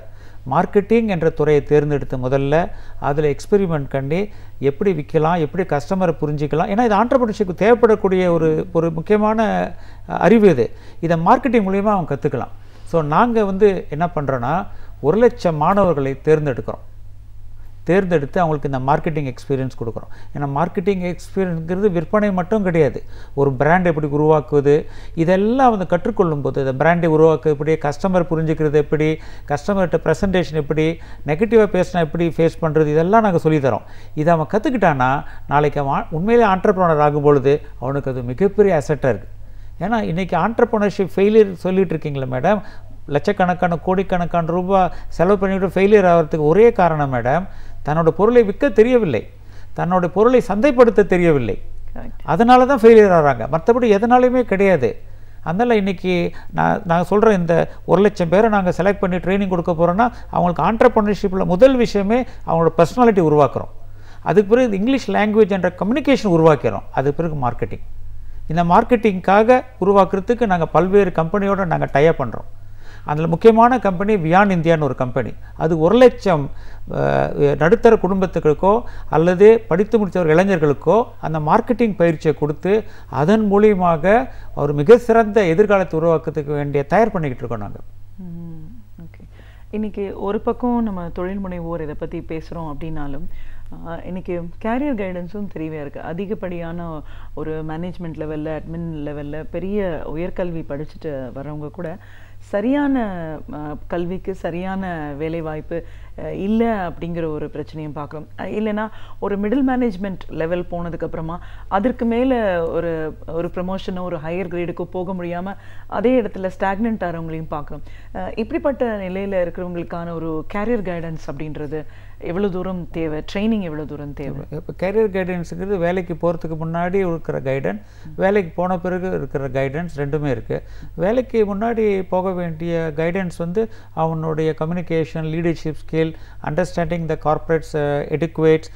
மார்க்கெட்டிங் என்ற துறையை தேர்ந்தெடுத்து முதல்ல அதில் எக்ஸ்பெரிமெண்ட் பண்ணி எப்படி விற்கலாம், எப்படி கஸ்டமரை புரிஞ்சிக்கலாம். ஏன்னா இது ஆண்டர்ப்ரனர்ஷிப்க்கு தேவைப்படக்கூடிய ஒரு முக்கியமான அறிவு. இதை மார்க்கெட்டிங் மூலிமா அவன் கற்றுக்கலாம். ஸோ நாங்கள் வந்து என்ன பண்ணுறோன்னா 1 லட்சம் மாணவர்களை தேர்ந்தெடுத்து அவங்களுக்கு இந்த மார்க்கெட்டிங் எக்ஸ்பீரியன்ஸ் கொடுக்குறோம். ஏன்னா மார்க்கெட்டிங் எக்ஸ்பீரியன்ஸுங்கிறது விற்பனை மட்டும் கிடையாது. ஒரு பிராண்ட் எப்படி உருவாக்குவது, இதெல்லாம் வந்து கற்றுக்கொள்ளும் போது இந்த பிராண்டை உருவாக்க எப்படி, கஸ்டமர் புரிஞ்சுக்கிறது எப்படி, கஸ்டமர்கிட்ட ப்ரெசன்டேஷன் எப்படி, நெகட்டிவாக பேசினா எப்படி ஃபேஸ் பண்ணுறது, இதெல்லாம் நாங்கள் சொல்லித்தரோம். இதை அவன் கற்றுக்கிட்டான்னா நாளைக்கு அவன் உண்மையிலே ஆண்டர்ப்ரனர் ஆகும்பொழுது அவனுக்கு அது மிகப்பெரிய அசட்டாக இருக்குது. ஏன்னா இன்றைக்கி ஆண்டர்ப்ரனர்ஷிப் ஃபெயிலியர் சொல்லிகிட்டு இருக்கீங்களா மேடம், லட்சக்கணக்கான கோடிக்கணக்கான ரூபாய் செலவு பண்ணிவிட்டு ஃபெயிலியர் ஆகிறதுக்கு ஒரே காரணம் மேடம், தன்னோட பொருளை விற்க தெரியவில்லை, தன்னோட பொருளை சந்தைப்படுத்த தெரியவில்லை. அதனால தான் ஃபெயிலியர் ஆகிறாங்க, மற்றபடி எதனாலுமே கிடையாது. அதனால் இன்றைக்கி நான் சொல்கிற இந்த 1 லட்சம் பேரை நாங்கள் செலக்ட் பண்ணி ட்ரைனிங் கொடுக்க போகிறோன்னா அவங்களுக்கு ஆண்டர்ப்ரனர்ஷிப்பில் முதல் விஷயமே அவங்களோட பர்சனாலிட்டி உருவாக்குறோம். அதுக்கு பிறகு இங்கிலீஷ் லாங்குவேஜ் என்ற கம்யூனிகேஷன் உருவாக்கிறோம். அதுக்கு பிறகு மார்க்கெட்டிங். இந்த மார்க்கெட்டிங்காக உருவாக்குறதுக்கு நாங்கள் பல்வேறு கம்பெனியோடு நாங்கள் டைப் பண்ணுறோம். அதில் முக்கியமான கம்பெனி வியான் இந்தியான்னு ஒரு கம்பெனி. அது 1 லட்சம் நடுத்தர குடும்பத்துகளுக்கோ அல்லது படித்து முடித்தவர் இளைஞர்களுக்கோ அந்த மார்க்கெட்டிங் பயிற்சியை கொடுத்து அதன் மூலியமாக ஒரு மிக சிறந்த எதிர்காலத்தை உருவாக்குறதுக்கு வேண்டிய தயார் பண்ணிக்கிட்டு இருக்கோம் நாங்கள். ஓகே, இன்றைக்கி ஒரு பக்கம் நம்ம தொழில் முனைவோர் இதை பற்றி பேசுகிறோம் அப்படின்னாலும் இன்றைக்கி கேரியர் கைடன்ஸும் தெரியவே இருக்குது. அதிகப்படியான ஒரு மேனேஜ்மெண்ட் லெவலில், அட்மின் லெவலில் பெரிய உயர்கல்வி படிச்சுட்டு வரவங்க கூட சரியான கல்விக்கு சரியான வேலைவாய்ப்பு இல்லை அப்படிங்கிற ஒரு பிரச்சனையும் பார்க்குறோம். இல்லைன்னா ஒரு மிடில் மேனேஜ்மெண்ட் லெவல் போனதுக்கப்புறமா அதற்கு மேலே ஒரு ஒரு ப்ரமோஷனோ ஒரு ஹையர் கிரேடுக்கோ போக முடியாமல் அதே இடத்துல ஸ்டாக்னன்ட் ஆகிறவங்களையும் பார்க்குறோம். இப்படிப்பட்ட நிலையில் இருக்கிறவங்களுக்கான ஒரு கேரியர் கைடன்ஸ் அப்படின்றது எவ்வளோ தூரம் தேவை, ட்ரைனிங் எவ்வளோ தூரம் தேவை? இப்போ கேரியர் கைடன்ஸுங்கிறது வேலைக்கு போகிறதுக்கு முன்னாடி இருக்கிற கைடன்ஸ், வேலைக்கு போன பிறகு இருக்கிற கைடன்ஸ் ரெண்டுமே இருக்குது. வேலைக்கு முன்னாடி போக வேண்டிய கைடன்ஸ் வந்து அவனுடைய communication, leadership skill, understanding the corporates etiquettes,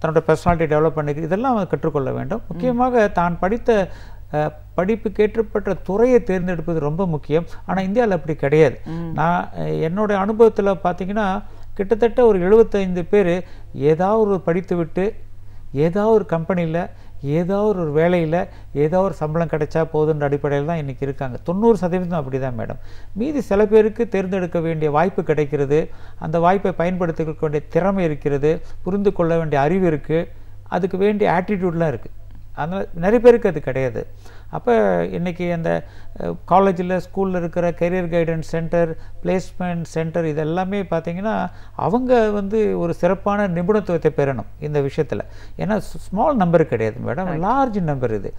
தன்னோட பர்சனாலிட்டி டெவலப் பண்ணிக்க, இதெல்லாம் அவன் கற்றுக்கொள்ள வேண்டும். முக்கியமாக தான் படித்த படிப்புக்கு ஏற்றப்பட்ட துறையை தேர்ந்தெடுப்பது ரொம்ப முக்கியம். ஆனால் இந்தியாவில் அப்படி கிடையாது. நான் என்னுடைய அனுபவத்தில் பார்த்தீங்கன்னா கிட்டத்தட்ட ஒரு 75 பேர் ஏதாவது ஒரு படித்து விட்டு ஏதாவது ஒரு கம்பெனியில் ஏதாவது ஒரு வேலையில் ஏதாவது ஒரு சம்பளம் கிடைச்சா போதுன்ற அடிப்படையில் தான் இன்றைக்கி இருக்காங்க. 90% அப்படி தான் மேடம். மீதி சில பேருக்கு தேர்ந்தெடுக்க வேண்டிய வாய்ப்பு கிடைக்கிறது, அந்த வாய்ப்பை பயன்படுத்திக்க வேண்டிய திறமை இருக்கிறது, புரிந்து கொள்ள வேண்டிய அறிவு இருக்குது, அதுக்கு வேண்டிய ஆட்டிடியூட்லாம் இருக்குது. அதனால் நிறைய பேருக்கு அது கிடையாது. அப்போ இன்றைக்கி அந்த காலேஜில் ஸ்கூலில் இருக்கிற career guidance centre, placement centre, இது எல்லாமே பார்த்திங்கன்னா அவங்க வந்து ஒரு சிறப்பான நிபுணத்துவத்தை பெறணும் இந்த விஷயத்தில். ஏன்னா ஸ்மால் நம்பர் கிடையாது மேடம், லார்ஜ் நம்பர். இது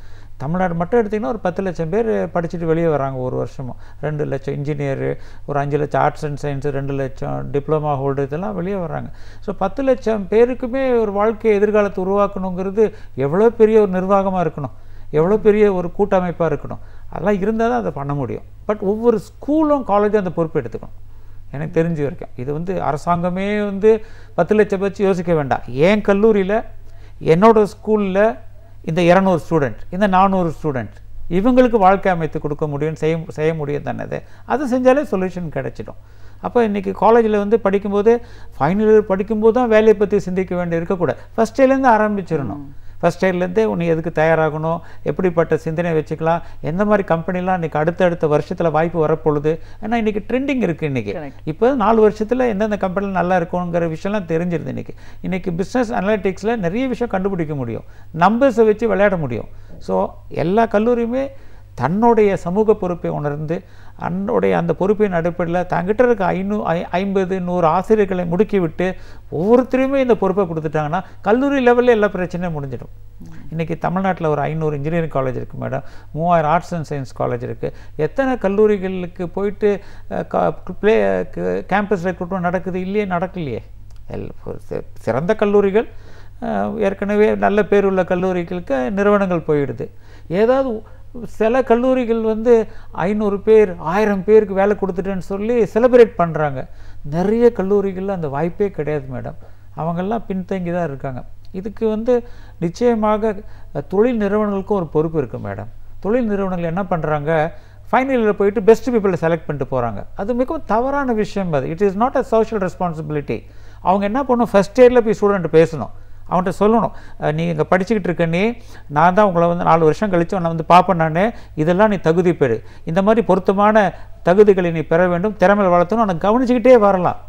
தமிழ்நாடு மட்டும் எடுத்திங்கன்னா ஒரு 10 லட்சம் பேர் படிச்சுட்டு வெளியே வராங்க ஒரு வருஷமும். 2 லட்சம் இன்ஜினியரு, ஒரு 5 லட்சம் ஆர்ட்ஸ் அண்ட் சயின்ஸு, 2 லட்சம் டிப்ளமா ஹோல்டர், இதெல்லாம் வெளியே வராங்க. ஸோ 10 லட்சம் பேருக்குமே ஒரு வாழ்க்கையை எதிர்காலத்தை உருவாக்கணுங்கிறது எவ்வளோ பெரிய ஒரு நிர்வாகமாக இருக்கணும், எவ்வளோ பெரிய ஒரு கூட்டமைப்பாக இருக்கணும். அதெல்லாம் இருந்தால் தான் அதை பண்ண முடியும். பட் ஒவ்வொரு ஸ்கூலும் காலேஜும் அந்த பொறுப்பு எடுத்துக்கணும். எனக்கு தெரிஞ்ச வரைக்கும் இது வந்து அரசாங்கமே வந்து 10 லட்சம் வச்சு யோசிக்க வேண்டாம். என் கல்லூரியில் என்னோடய ஸ்கூலில் இந்த 200 ஸ்டூடெண்ட், இந்த 400 ஸ்டூடெண்ட், இவங்களுக்கு வாழ்க்கை அமைத்து கொடுக்க முடியும், செய்ய முடியும் தானே. அதை செஞ்சாலே சொல்யூஷன் கிடைச்சிடும். அப்போ இன்றைக்கி காலேஜில் வந்து படிக்கும்போது ஃபைனல் இயர் படிக்கும்போது தான் வேலையை பற்றி சிந்திக்க வேண்டிய இருக்கக்கூடாது. ஃபஸ்ட் இயர்லேருந்து ஆரம்பிச்சிடணும். ஃபஸ்ட் இயர்லேருந்தே நீ எதுக்கு தயாராகணும், எப்படிப்பட்ட சிந்தனை வச்சுக்கலாம், எந்த மாதிரி கம்பெனிலாம் இன்றைக்கி அடுத்தடுத்த வருஷத்தில் வாய்ப்பு வரப்பொழுது. ஏன்னா இன்றைக்கி ட்ரெண்டிங் இருக்குது. இன்றைக்கி இப்போ 4 வருஷத்தில் எந்தெந்த கம்பெனியில் நல்லா இருக்குங்கிற விஷயம்லாம் தெரிஞ்சிருது. இன்றைக்கி பிஸ்னஸ் அனலிட்டிக்ஸில் நிறைய விஷயம் கண்டுபிடிக்க முடியும், நம்பர்ஸை வச்சு விளையாட முடியும். ஸோ எல்லா கல்லூரியுமே தன்னுடைய சமூக பொறுப்பை உணர்ந்து அந்த பொறுப்பின் அடிப்படையில் தங்கிட்ட இருக்க 50-100 ஆசிரியர்களை முடுக்கிவிட்டு ஒவ்வொருத்தருமே இந்த பொறுப்பை கொடுத்துட்டாங்கன்னா கல்லூரி லெவலில் எல்லா பிரச்சனையும் முடிஞ்சிடும். இன்றைக்கி தமிழ்நாட்டில் ஒரு 500 இன்ஜினியரிங் காலேஜ் இருக்குது madam, 3000 arts and science college இருக்குது. எத்தனை கல்லூரிகளுக்கு போயிட்டு கேம்பஸ் ரெக்ரூட்மெண்ட் நடக்குது? இல்லையே, நடக்கலையே. சிறந்த கல்லூரிகள், ஏற்கனவே நல்ல பேருள்ள கல்லூரிகளுக்கு நிறுவனங்கள் போயிடுது. ஏதாவது சில கல்லூரிகள் வந்து 500 பேர் 1000 பேருக்கு வேலை கொடுத்துட்டேன்னு சொல்லி செலிப்ரேட் பண்ணுறாங்க. நிறைய கல்லூரிகளில் அந்த வாய்ப்பே கிடையாது மேடம். அவங்கெல்லாம் பின்தங்கி தான் இருக்காங்க. இதுக்கு வந்து நிச்சயமாக தொழில் நிறுவனங்களுக்கும் ஒரு பொறுப்பு இருக்குது மேடம். தொழில் நிறுவனங்கள் என்ன பண்ணுறாங்க, ஃபைனல் இயரில் போயிட்டு பெஸ்ட் பீப்புளை செலக்ட் பண்ணிட்டு போகிறாங்க. அது மிகவும் தவறான விஷயம். அது it is not a social responsibility. அவங்க என்ன பண்ணணும், ஃபஸ்ட் இயரில் போய் ஸ்டூடெண்ட் பேசணும், அவன்கிட்ட சொல்லணும், நீ இங்கே படிச்சுக்கிட்டு இருக்க, நான் தான் உங்களை வந்து 4 வருஷம் கழித்து நான் வந்து பார்ப்பேன், நான் இதெல்லாம் நீ தகுதி பெறு, இந்த மாதிரி பொருத்தமான தகுதிகளை நீ பெற வேண்டும், திறமையை வளர்த்தணும், நான் கவனிச்சுக்கிட்டே வரலாம்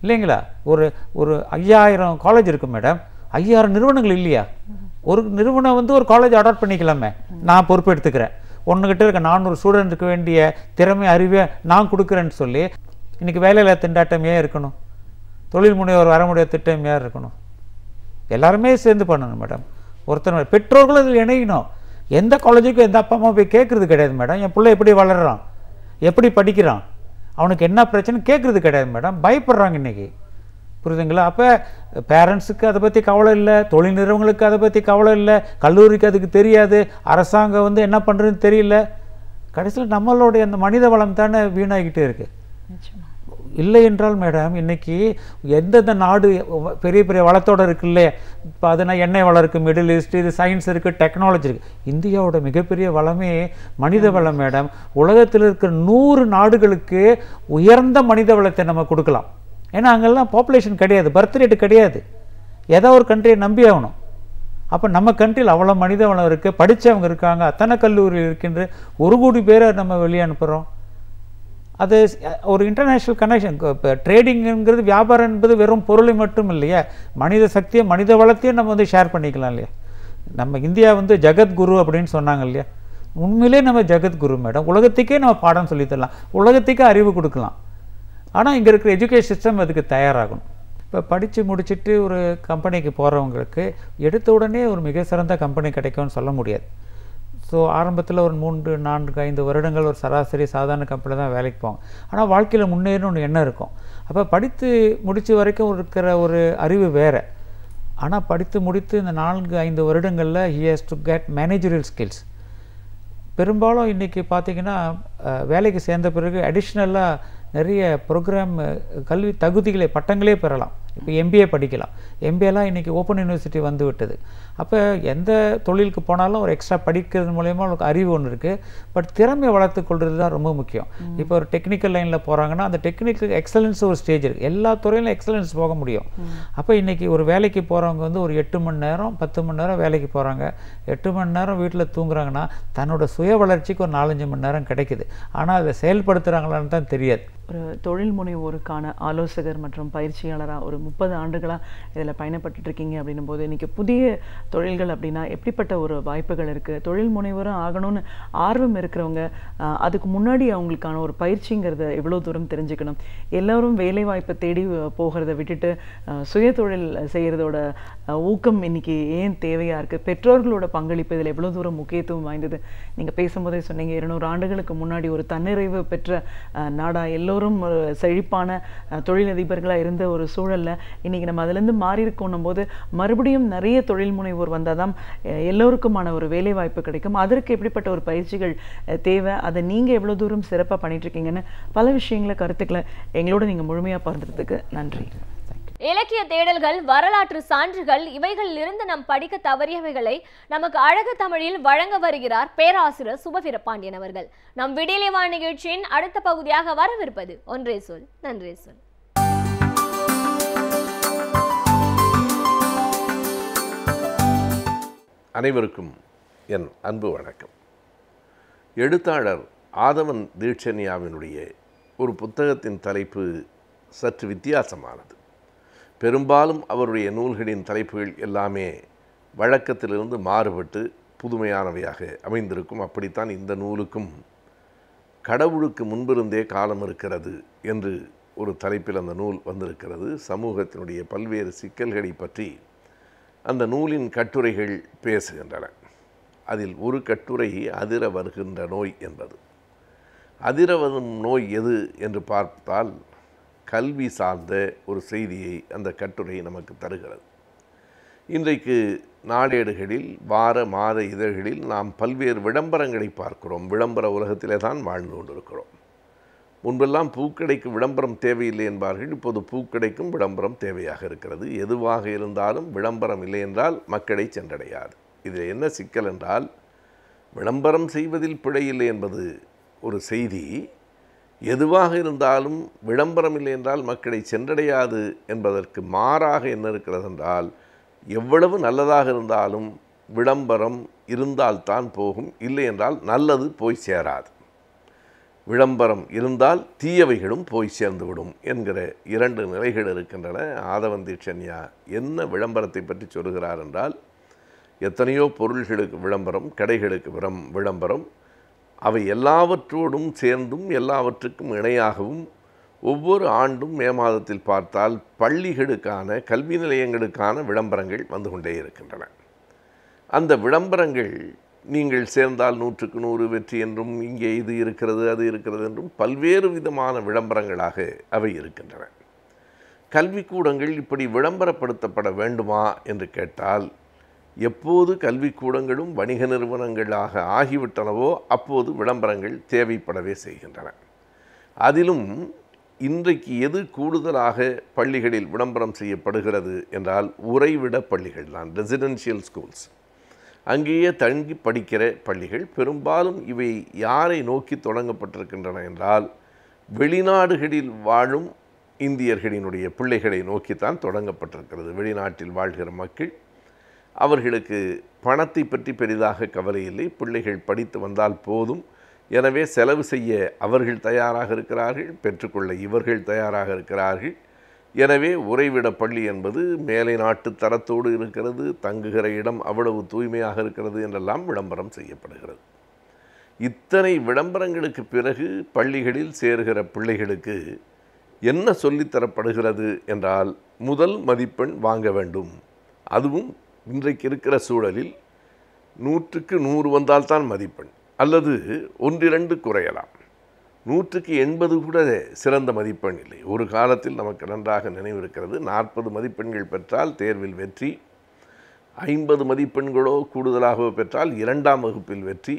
இல்லைங்களா. ஒரு 5000 காலேஜ் இருக்குது மேடம், 5000 நிறுவனங்கள் இல்லையா? ஒரு நிறுவனம் வந்து ஒரு காலேஜ் அடாப்ட் பண்ணிக்கலாமே. நான் பொறுப்பு எடுத்துக்கிறேன், ஒன்றுகிட்ட இருக்க 400 ஸ்டூடெண்ட்டுக்கு வேண்டிய திறமை அறிவை நான் கொடுக்குறேன்னு சொல்லி. இன்றைக்கி வேலையில்லா திண்டாட்டம் ஏன் இருக்கணும்? தொழில் முனைவோர் வர முடியாத திட்டம் ஏன் இருக்கணும்? எல்லாருமே சேர்ந்து பண்ணணும் மேடம். ஒருத்தர் பெற்றோர்களும் இதில் இணையணும். எந்த காலேஜுக்கும் எந்த அப்பா அம்மா போய் கேட்குறது கிடையாது மேடம். என் பிள்ளை எப்படி வளர்கிறான், எப்படி படிக்கிறான், அவனுக்கு என்ன பிரச்சனை கேட்குறது கிடையாது மேடம். பயப்படுறாங்க இன்றைக்கி, புரியுதுங்களா? அப்போ பேரண்ட்ஸுக்கு அதை பற்றி கவலை இல்லை, தொழில் நிறுவனங்களுக்கு அதை பற்றி கவலை இல்லை, கல்லூரிக்கு அதுக்கு தெரியாது, அரசாங்கம் வந்து என்ன பண்ணுறதுன்னு தெரியல. கடைசியில் நம்மளுடைய அந்த மனித வளம் தானே வீணாகிக்கிட்டே இருக்குது. இல்லை என்றால் மேடம் இன்றைக்கி எந்தெந்த நாடு பெரிய பெரிய வளத்தோடு இருக்குது இல்லையா? இப்போ அதுனா எண்ணெய் வளம் இருக்குது, மிடில் ஈஸ்ட், இது சயின்ஸ் இருக்குது, டெக்னாலஜி இருக்குது. இந்தியாவோட மிகப்பெரிய வளமே மனித வளம் மேடம். உலகத்தில் இருக்கிற 100 நாடுகளுக்கு உயர்ந்த மனித வளத்தை நம்ம கொடுக்கலாம். ஏன்னா அங்கெல்லாம் பாப்புலேஷன் கிடையாது, பர்த் ரேட்டு கிடையாது, ஏதோ ஒரு கண்ட்ரியை நம்பி ஆகணும். அப்போ நம்ம கண்ட்ரியில் அவ்வளோ மனித வளம் இருக்குது, படித்தவங்க இருக்காங்க, அத்தனை கல்லூரியில் இருக்கின்ற 1 கோடி பேரை நம்ம வெளியே அனுப்புகிறோம். அது ஒரு இன்டர்நேஷ்னல் கனெக்ஷன். இப்போ ட்ரேடிங்கிறது, வியாபாரம் என்பது வெறும் பொருளை மட்டும் இல்லையா, மனித சக்தியை மனித வளத்தையும் நம்ம வந்து ஷேர் பண்ணிக்கலாம் இல்லையா. நம்ம இந்தியா வந்து ஜெகத்குரு அப்படின்னு சொன்னாங்க இல்லையா, உண்மையிலே நம்ம ஜெகத்குரு மேடம். உலகத்துக்கே நம்ம பாடம் சொல்லித்தரலாம், உலகத்துக்கே அறிவு கொடுக்கலாம். ஆனால் இங்கே இருக்கிற எஜுகேஷன் சிஸ்டம் அதுக்கு தயாராகணும். இப்போ படித்து முடிச்சுட்டு ஒரு கம்பெனிக்கு போகிறவங்களுக்கு எடுத்த உடனே ஒரு மிக சிறந்த கம்பெனி கிடைக்கும்னு சொல்ல முடியாது. ஸோ ஆரம்பத்தில் ஒரு 3, 4, 5 வருடங்கள் ஒரு சராசரி சாதாரண கம்பெனி தான் வேலைக்கு போவாங்க. ஆனால் வாழ்க்கையில் முன்னேறணும்னு எண்ணம் இருக்கும். அப்போ படித்து முடித்த வரைக்கும் இருக்கிற ஒரு அறிவு வேறு. ஆனால் படித்து முடித்து இந்த 4, 5 வருடங்களில் he has to get managerial skills. பெரும்பாலும் இன்றைக்கி பார்த்திங்கன்னா வேலைக்கு சேர்ந்த பிறகு அடிஷ்னலாக நிறைய ப்ரோக்ராம் கல்வி தகுதிகளை பட்டங்களே பெறலாம். இப்போ எம்பிஏ படிக்கலாம். எம்பிஏலாம் இன்றைக்கி ஓப்பன் யூனிவர்சிட்டி வந்து விட்டது. அப்போ எந்த தொழிலுக்கு போனாலும் ஒரு எக்ஸ்ட்ரா படிக்கிறது மூலயமா உங்களுக்கு அறிவு ஒன்று இருக்குது. பட் திறமையை வளர்த்து கொள்வது தான் ரொம்ப முக்கியம். இப்போ ஒரு டெக்னிக்கல் லைனில் போகிறாங்கன்னா அந்த டெக்னிக்கல் எக்ஸலன்ஸ் ஒரு ஸ்டேஜ் இருக்குது. எல்லா துறையிலும் எக்ஸலன்ஸ் போக முடியும். அப்போ இன்றைக்கி ஒரு வேலைக்கு போகிறவங்க வந்து ஒரு 8 மணி நேரம் 10 மணி நேரம் வேலைக்கு போகிறாங்க. 8 மணி நேரம் வீட்டில் தூங்குறாங்கன்னா தன்னோட சுய வளர்ச்சிக்கு ஒரு 4-5 மணி நேரம் கிடைக்குது. ஆனால் அதை செயல்படுத்துகிறாங்களான்னு தான் தெரியாது. ஒரு தொழில் முனைவோருக்கான ஆலோசகர் மற்றும் பயிற்சியாளராக ஒரு 30 ஆண்டுகளாக இதில் பயணப்பட்டு இருக்கீங்க அப்படின்னும் போது இன்றைக்கி புதிய தொழில்கள் அப்படின்னா எப்படிப்பட்ட ஒரு வாய்ப்புகள் இருக்குது? தொழில் முனைவரும் ஆகணும்னு ஆர்வம் இருக்கிறவங்க அதுக்கு முன்னாடி அவங்களுக்கான ஒரு பயிற்சிங்கிறத எவ்வளோ தூரம் தெரிஞ்சுக்கணும்? எல்லோரும் வேலை வாய்ப்பை தேடி போகிறத விட்டுட்டு சுய தொழில் செய்கிறதோட ஊக்கம் இன்றைக்கி ஏன் தேவையாக இருக்குது? பெற்றோர்களோட பங்களிப்பு இதில் எவ்வளோ தூரம் முக்கியத்துவம் வாய்ந்தது? நீங்கள் பேசும்போதே சொன்னீங்க 200 ஆண்டுகளுக்கு முன்னாடி ஒரு தன்னிறைவு பெற்ற நாடாக எல்லோரும் ஒரு செழிப்பான தொழிலதிபர்களாக இருந்த ஒரு சூழலில் இன்றைக்கி நம்ம அதிலேருந்து மாறி இருக்கணும் போது மறுபடியும் நிறைய தொழில் முனைவோர் வந்தால் தான் எல்லோருக்குமான ஒரு வேலை வாய்ப்பு கிடைக்கும். அதற்கு எப்படிப்பட்ட ஒரு பயிற்சிகள் தேவை? அதை நீங்கள் எவ்வளோ தூரம் சிறப்பாக பண்ணிட்டுருக்கீங்கன்னு பல விஷயங்களை கருத்துக்களை எங்களோட நீங்கள் முழுமையாக பகிர்ந்ததுக்கு நன்றி. இலக்கிய தேடல்கள், வரலாற்று சான்றுகள் இவைகளில் இருந்து நாம் படிக்க தவறியவைகளை நமக்கு அழகு தமிழில் வழங்க வருகிறார் பேராசிரியர் சுபவீர பாண்டியன் அவர்கள். நம் விடியலை வா நிகழ்ச்சியின் அடுத்த பகுதியாக வரவிருப்பது ஒன்றே சொல் நன்றே சொல். அனைவருக்கும் என் அன்பு வணக்கம். எழுத்தாளர் ஆதவன் தீட்சண்யாவினுடைய ஒரு புத்தகத்தின் தலைப்பு சற்று வித்தியாசமானது. பெரும்பாலும் அவருடைய நூல்களின் தலைப்புகள் எல்லாமே வழக்கத்திலிருந்து மாறுபட்டு புதுமையானவையாக அமைந்திருக்கும். அப்படித்தான் இந்த நூலுக்கும் கடவுளுக்கு முன்பிருந்தே காலம் இருக்கிறது என்று ஒரு தலைப்பில் அந்த நூல் வந்திருக்கிறது. சமூகத்தினுடைய பல்வேறு சிக்கல்களை பற்றி அந்த நூலின் கட்டுரைகள் பேசுகின்றன. அதில் ஒரு கட்டுரை அதிர வருகின்ற நோய் என்பது. அதிர வரும் நோய் எது என்று பார்த்தால் கல்வி சார்ந்த ஒரு செய்தியை அந்த கட்டுரை நமக்கு தருகிறது. இன்றைக்கு நாளேடுகளில், வார மாத இதழ்களில் நாம் பல்வேறு விளம்பரங்களை பார்க்கிறோம். விளம்பர உலகத்திலே தான் வாழ்ந்து கொண்டிருக்கிறோம். முன்பெல்லாம் பூக்கடைக்கு விளம்பரம் தேவையில்லை என்பார்கள். இப்போது பூக்கடைக்கும் விளம்பரம் தேவையாக இருக்கிறது. எதுவாக இருந்தாலும் விளம்பரம் இல்லை என்றால் மக்களை சென்றடையாது. இதில் என்ன சிக்கல் என்றால், விளம்பரம் செய்வதில் பிழை இல்லை என்பது ஒரு செய்தி. எதுவாக இருந்தாலும் விளம்பரம் இல்லை என்றால் மக்களை சென்றடையாது என்பதற்கு மாறாக என்ன இருக்கிறது என்றால், எவ்வளவு நல்லதாக இருந்தாலும் விளம்பரம் இருந்தால்தான் போகும், இல்லை என்றால் நல்லது போய் சேராது. விளம்பரம் இருந்தால் தீயவைகளும் போய் சேர்ந்துவிடும் என்கிற 2 நிலைகள் இருக்கின்றன. ஆதவன் தீட்சண்யா என்ன விளம்பரத்தை பற்றி சொல்கிறார் என்றால், எத்தனையோ பொருள்களுக்கு விளம்பரம், கடைகளுக்கு விளம்பரம், அவை எல்லாவற்றோடும் சேர்ந்தும் எல்லாவற்றுக்கும் இணையாகவும் ஒவ்வொரு ஆண்டும் மே மாதத்தில் பார்த்தால் பள்ளிகளுக்கான, கல்வி நிலையங்களுக்கான விளம்பரங்கள் வந்து கொண்டே இருக்கின்றன. அந்த விளம்பரங்கள் நீங்கள் சேர்ந்தால் 100க்கு 100 வெற்றி என்றும், இங்கே இது இருக்கிறது அது இருக்கிறது என்றும் பல்வேறு விதமான விளம்பரங்களாக அவை இருக்கின்றன. கல்விக்கூடங்கள் இப்படி விளம்பரப்படுத்தப்பட வேண்டுமா என்று கேட்டால், எப்போது கல்விக்கூடங்களும் வணிக நிறுவனங்களாக ஆகிவிட்டனவோ அப்போது விளம்பரங்கள் தேவைப்படவே செய்கின்றன. அதிலும் இன்றைக்கு எது கூடுதலாக பள்ளிகளில் விளம்பரம் செய்யப்படுகிறது என்றால், உறைவிட பள்ளிகள் தான், ரெசிடென்ஷியல் ஸ்கூல்ஸ். அங்கேயே தங்கி படிக்கிற பள்ளிகள். பெரும்பாலும் இவை யாரை நோக்கி தொடங்கப்பட்டிருக்கின்றன என்றால், வெளிநாடுகளில் வாழும் இந்தியர்களினுடைய பிள்ளைகளை நோக்கித்தான் தொடங்கப்பட்டிருக்கிறது. வெளிநாட்டில் வாழ்கிற மக்கள், அவர்களுக்கு பணத்தை பற்றி பெரிதாக கவலை இல்லை, பிள்ளைகள் படித்து வந்தால் போதும். எனவே செலவு செய்ய அவர்கள் தயாராக இருக்கிறார்கள், பெற்றுக்கொள்ள இவர்கள் தயாராக இருக்கிறார்கள். எனவே உறைவிட பள்ளி என்பது மேலை நாட்டு தரத்தோடு இருக்கிறது, தங்குகிற இடம் அவ்வளவு தூய்மையாக இருக்கிறது என்றெல்லாம் விளம்பரம் செய்யப்படுகிறது. இத்தனை விளம்பரங்களுக்கு பிறகு பள்ளிகளில் சேர்கிற பிள்ளைகளுக்கு என்ன சொல்லித்தரப்படுகிறது என்றால், முதல் மதிப்பெண் வாங்க வேண்டும். அதுவும் இன்றைக்கு இருக்கிற சூழலில் 100க்கு 100 வந்தால்தான் மதிப்பெண், அல்லது 1-2 குறையலாம். 100க்கு 80 கூட சிறந்த மதிப்பெண் இல்லை. ஒரு காலத்தில் நமக்கு நன்றாக நினைவிருக்கிறது, 40 மதிப்பெண்கள் பெற்றால் தேர்வில் வெற்றி, 50 மதிப்பெண்களோ கூடுதலாகவோ பெற்றால் 2ஆம் வகுப்பில் வெற்றி,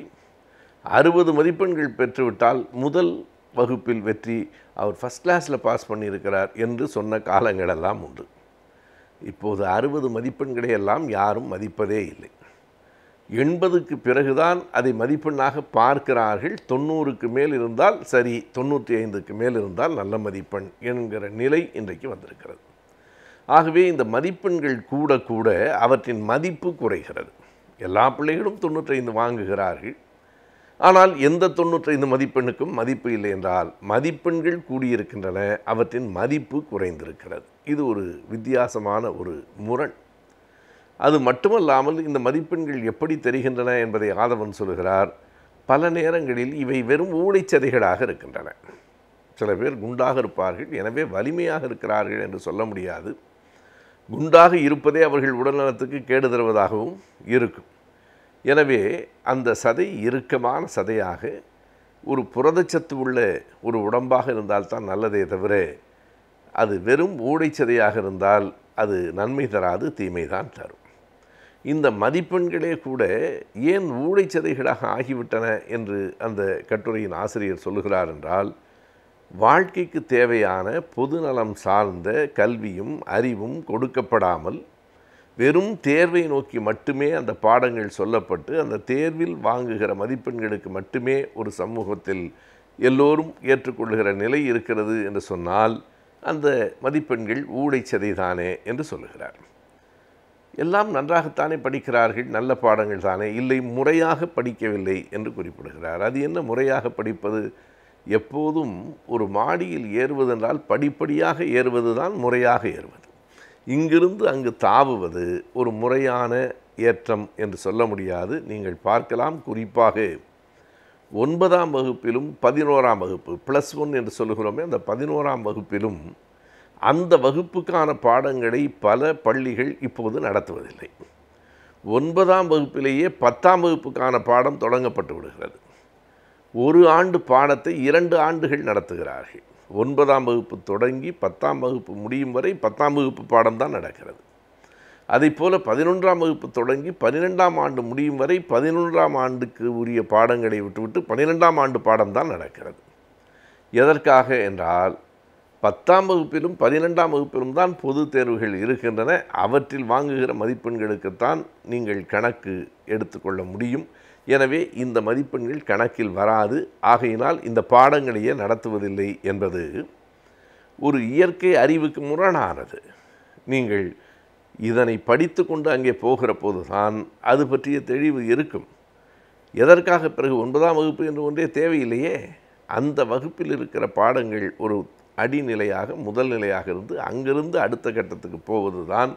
60 மதிப்பெண்கள் பெற்றுவிட்டால் முதல் வகுப்பில் வெற்றி, அவர் ஃபஸ்ட் கிளாஸில் பாஸ் பண்ணியிருக்கிறார் என்று சொன்ன காலங்களெல்லாம் உண்டு. இப்போது 60 மதிப்பெண்களை எல்லாம் யாரும் மதிப்பதே இல்லை. 80க்கு பிறகுதான் அதை மதிப்பெண்ணாக பார்க்கிறார்கள். 90க்கு மேல் இருந்தால் சரி, 95க்கு மேல் இருந்தால் நல்ல மதிப்பெண் என்கிற நிலை இன்றைக்கு வந்திருக்கிறது. ஆகவே இந்த மதிப்பெண்கள் கூட கூட அவற்றின் மதிப்பு குறைகிறது. எல்லா பிள்ளைகளும் 95 வாங்குகிறார்கள். ஆனால் எந்த 95 மதிப்பெண்ணுக்கும் மதிப்பு இல்லை என்றால், மதிப்பெண்கள் கூடியிருக்கின்றன, அவற்றின் மதிப்பு குறைந்திருக்கிறது. இது ஒரு வித்தியாசமான ஒரு முரண். அது மட்டுமல்லாமல் இந்த மதிப்பெண்கள் எப்படி தெரிகின்றன என்பதை ஆதவன் சொல்கிறார். பல நேரங்களில் இவை வெறும் ஊளைச்சதைகளாக இருக்கின்றன. சில பேர் குண்டாக இருப்பார்கள், எனவே வலிமையாக இருக்கிறார்கள் என்று சொல்ல முடியாது. குண்டாக இருப்பதே அவர்கள் உடல்நலத்துக்கு கேடு தருவதாகவும் இருக்கும். எனவே அந்த சதை இறுக்கமான சதையாக ஒரு புரதச்சத்து உள்ள ஒரு உடம்பாக இருந்தால்தான் நல்லதே தவிர, அது வெறும் ஊளைச்சதையாக இருந்தால் அது நன்மை தராது, தீமை தான் தரும். இந்த மதிப்பெண்களே கூட ஏன் ஊளைச்சதைகளாக ஆகிவிட்டன என்று அந்த கட்டுரையின் ஆசிரியர் சொல்லுகிறார் என்றால், வாழ்க்கைக்கு தேவையான பொதுநலம் சார்ந்த கல்வியும் அறிவும் கொடுக்கப்படாமல் வெறும் தேர்வை நோக்கி மட்டுமே அந்த பாடங்கள் சொல்லப்பட்டு அந்த தேர்வில் வாங்குகிற மதிப்பெண்களுக்கு மட்டுமே ஒரு சமூகத்தில் எல்லோரும் ஏற்றுக்கொள்ளுகிற நிலை இருக்கிறது என்று சொன்னால், அந்த மதிப்பெண்கள் ஊளைச்சதைதானே என்று சொல்லுகிறார். எல்லாம் நன்றாகத்தானே படிக்கிறார்கள், நல்ல பாடங்கள் தானே, இல்லை முறையாக படிக்கவில்லை என்று குறிப்பிடுகிறார். அது என்ன முறையாக படிப்பது? எப்போதும் ஒரு மாடியில் ஏறுவதென்றால் படிப்படியாக ஏறுவது தான் முறையாக ஏறுவது. இங்கிருந்து அங்கு தாவுவது ஒரு முறையான ஏற்றம் என்று சொல்ல முடியாது. நீங்கள் பார்க்கலாம், குறிப்பாக 9ஆம் வகுப்பிலும் 11ஆம் வகுப்பு +1 என்று சொல்லுகிறோமே, அந்த 11ஆம் வகுப்பிலும் அந்த வகுப்புக்கான பாடங்களை பல பள்ளிகள் இப்போது நடத்துவதில்லை. 9ஆம் வகுப்பிலேயே 10ஆம் வகுப்புக்கான பாடம் தொடங்கப்பட்டு விடுகிறது. ஒரு ஆண்டு பாடத்தை 2 ஆண்டுகள் நடத்துகிறார்கள். 9ஆம் வகுப்பு தொடங்கி 10ஆம் வகுப்பு முடியும் வரை 10ஆம் வகுப்பு பாடம் தான் நடக்கிறது. அதைப்போல் 11ஆம் வகுப்பு தொடங்கி 12ஆம் ஆண்டு முடியும் வரை 11ஆம் ஆண்டுக்கு உரிய பாடங்களை விட்டுவிட்டு 12ஆம் ஆண்டு பாடம் தான் நடக்கிறது. எதற்காக என்றால், 10ஆம் வகுப்பிலும் 12ஆம் வகுப்பிலும் தான் பொது தேர்வுகள் இருக்கின்றன. அவற்றில் வாங்குகிற மதிப்பெண்களுக்குத்தான் நீங்கள் கணக்கு எடுத்துக்கொள்ள முடியும். எனவே இந்த மதிப்பெண்கள் கணக்கில் வராது. ஆகையினால் இந்த பாடங்களையே நடத்துவதில்லை என்பது ஒரு இயற்கை அறிவுக்கு முரணானது. நீங்கள் இதனை படித்து கொண்டு அங்கே போகிற போது தான் அது பற்றிய தெளிவு இருக்கும். எதற்காக பிறகு 9ஆம் வகுப்பு என்று ஒன்றே தேவையில்லையே. அந்த வகுப்பில் இருக்கிற பாடங்கள் ஒரு அடிநிலையாக முதல் நிலையாக இருந்து அங்கிருந்து அடுத்த கட்டத்துக்கு போவது தான்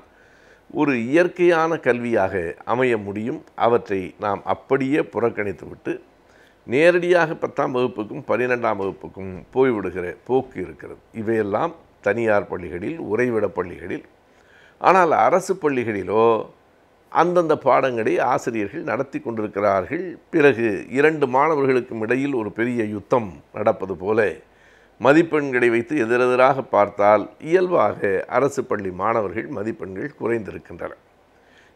ஒரு இயற்கையான கல்வியாக அமைய முடியும். அவற்றை நாம் அப்படியே புறக்கணித்துவிட்டு நேரடியாக 10ஆம் வகுப்புக்கும் 12ஆம் வகுப்புக்கும் போய்விடுகிற போக்கு இருக்கிறது. இவையெல்லாம் தனியார் பள்ளிகளில், உறைவிட பள்ளிகளில். ஆனால் அரசு பள்ளிகளிலோ அந்தந்த பாடங்களை ஆசிரியர்கள் நடத்தி கொண்டிருக்கிறார்கள். பிறகு 2 மாணவர்களுக்கும் இடையில் ஒரு பெரிய யுத்தம் நடப்பது போல மதிப்பெண்களை வைத்து எதிரெதிராக பார்த்தால் இயல்பாக அரசு பள்ளி மாணவர்கள் மதிப்பெண்கள் குறைந்திருக்கின்றன.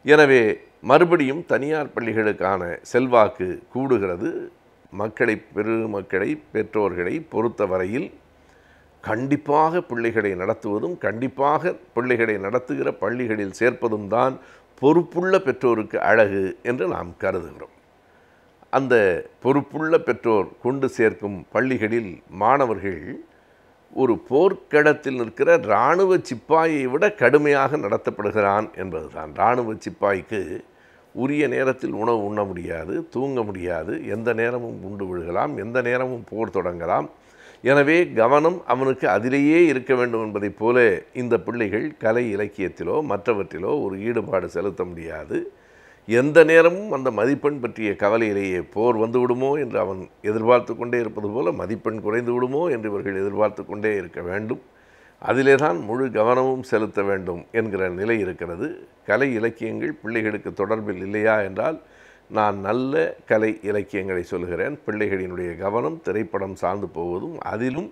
எனவே மறுபடியும் தனியார் பள்ளிகளுக்கான செல்வாக்கு கூடுகிறது. பெருமக்களை பெற்றோர்களை பொறுத்தவரையில் கண்டிப்பாக பிள்ளைகளை நடத்துவதும் கண்டிப்பாக பிள்ளைகளை நடத்துகிற பள்ளிகளில் சேர்ப்பதும் தான் பொறுப்புள்ள பெற்றோருக்கு அழகு என்று நாம் கருதுகிறோம். அந்த பொறுப்புள்ள பெற்றோர் கொண்டு சேர்க்கும் பள்ளிகளில் மாணவர்கள் ஒரு போர்க்களத்தில் நிற்கிற இராணுவ சிப்பாயை விட கடுமையாக நடத்தப்படுகிறான் என்பதுதான். இராணுவ சிப்பாய்க்கு உரிய நேரத்தில் உணவு உண்ண முடியாது, தூங்க முடியாது, எந்த நேரமும் குண்டு விழுகலாம், எந்த நேரமும் போர் தொடங்கலாம். எனவே கவனம் அவனுக்கு அதிலேயே இருக்க வேண்டும் என்பதைப் போல இந்த பிள்ளைகள் கலை இலக்கியத்திலோ மற்றவற்றிலோ ஒரு ஈடுபாடு செலுத்த முடியாது. எந்த நேரமும் அந்த மதிப்பெண் பற்றிய கவலையிலேயே போர் வந்து விடுமோ என்று அவன் எதிர்பார்த்து கொண்டே இருப்பது போல மதிப்பெண் குறைந்து விடுமோ என்று இவர்கள் எதிர்பார்த்து கொண்டே இருக்க வேண்டும். அதிலே தான் முழு கவனமும் செலுத்த வேண்டும் என்கிற நிலை இருக்கிறது. கலை இலக்கியங்கள் பிள்ளைகளுக்கு தொடர்பில் இல்லையா என்றால் நான் நல்ல கலை இலக்கியங்களை சொல்கிறேன். பிள்ளைகளினுடைய கவனம் திரைப்படம் சார்ந்து போவதும், அதிலும்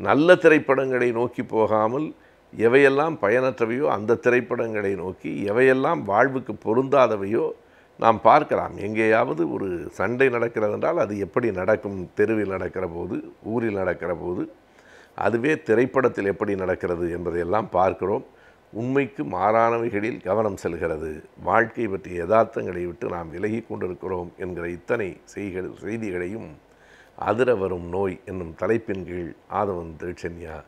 நல்ல திரைப்படங்களை நோக்கி போகாமல் எவையெல்லாம் பயனற்றவையோ அந்த திரைப்படங்களை நோக்கி, எவையெல்லாம் வாழ்வுக்கு பொருந்தாதவையோ நாம் பார்க்கலாம். எங்கேயாவது ஒரு சண்டை நடக்கிறது என்றால் அது எப்படி நடக்கும், தெருவில் நடக்கிற போது, ஊரில் நடக்கிற போது, அதுவே திரைப்படத்தில் எப்படி நடக்கிறது என்பதையெல்லாம் பார்க்கிறோம். உண்மைக்கு மாறானவைகளில் கவனம் செல்கிறது. வாழ்க்கை பற்றிய யதார்த்தங்களை விட்டு நாம் விலகி கொண்டிருக்கிறோம் என்கிற இத்தனை செய்திகளையும் அதிர வரும் நோய் என்னும் தலைப்பின் கீழ் ஆதவன் தீட்சண்யா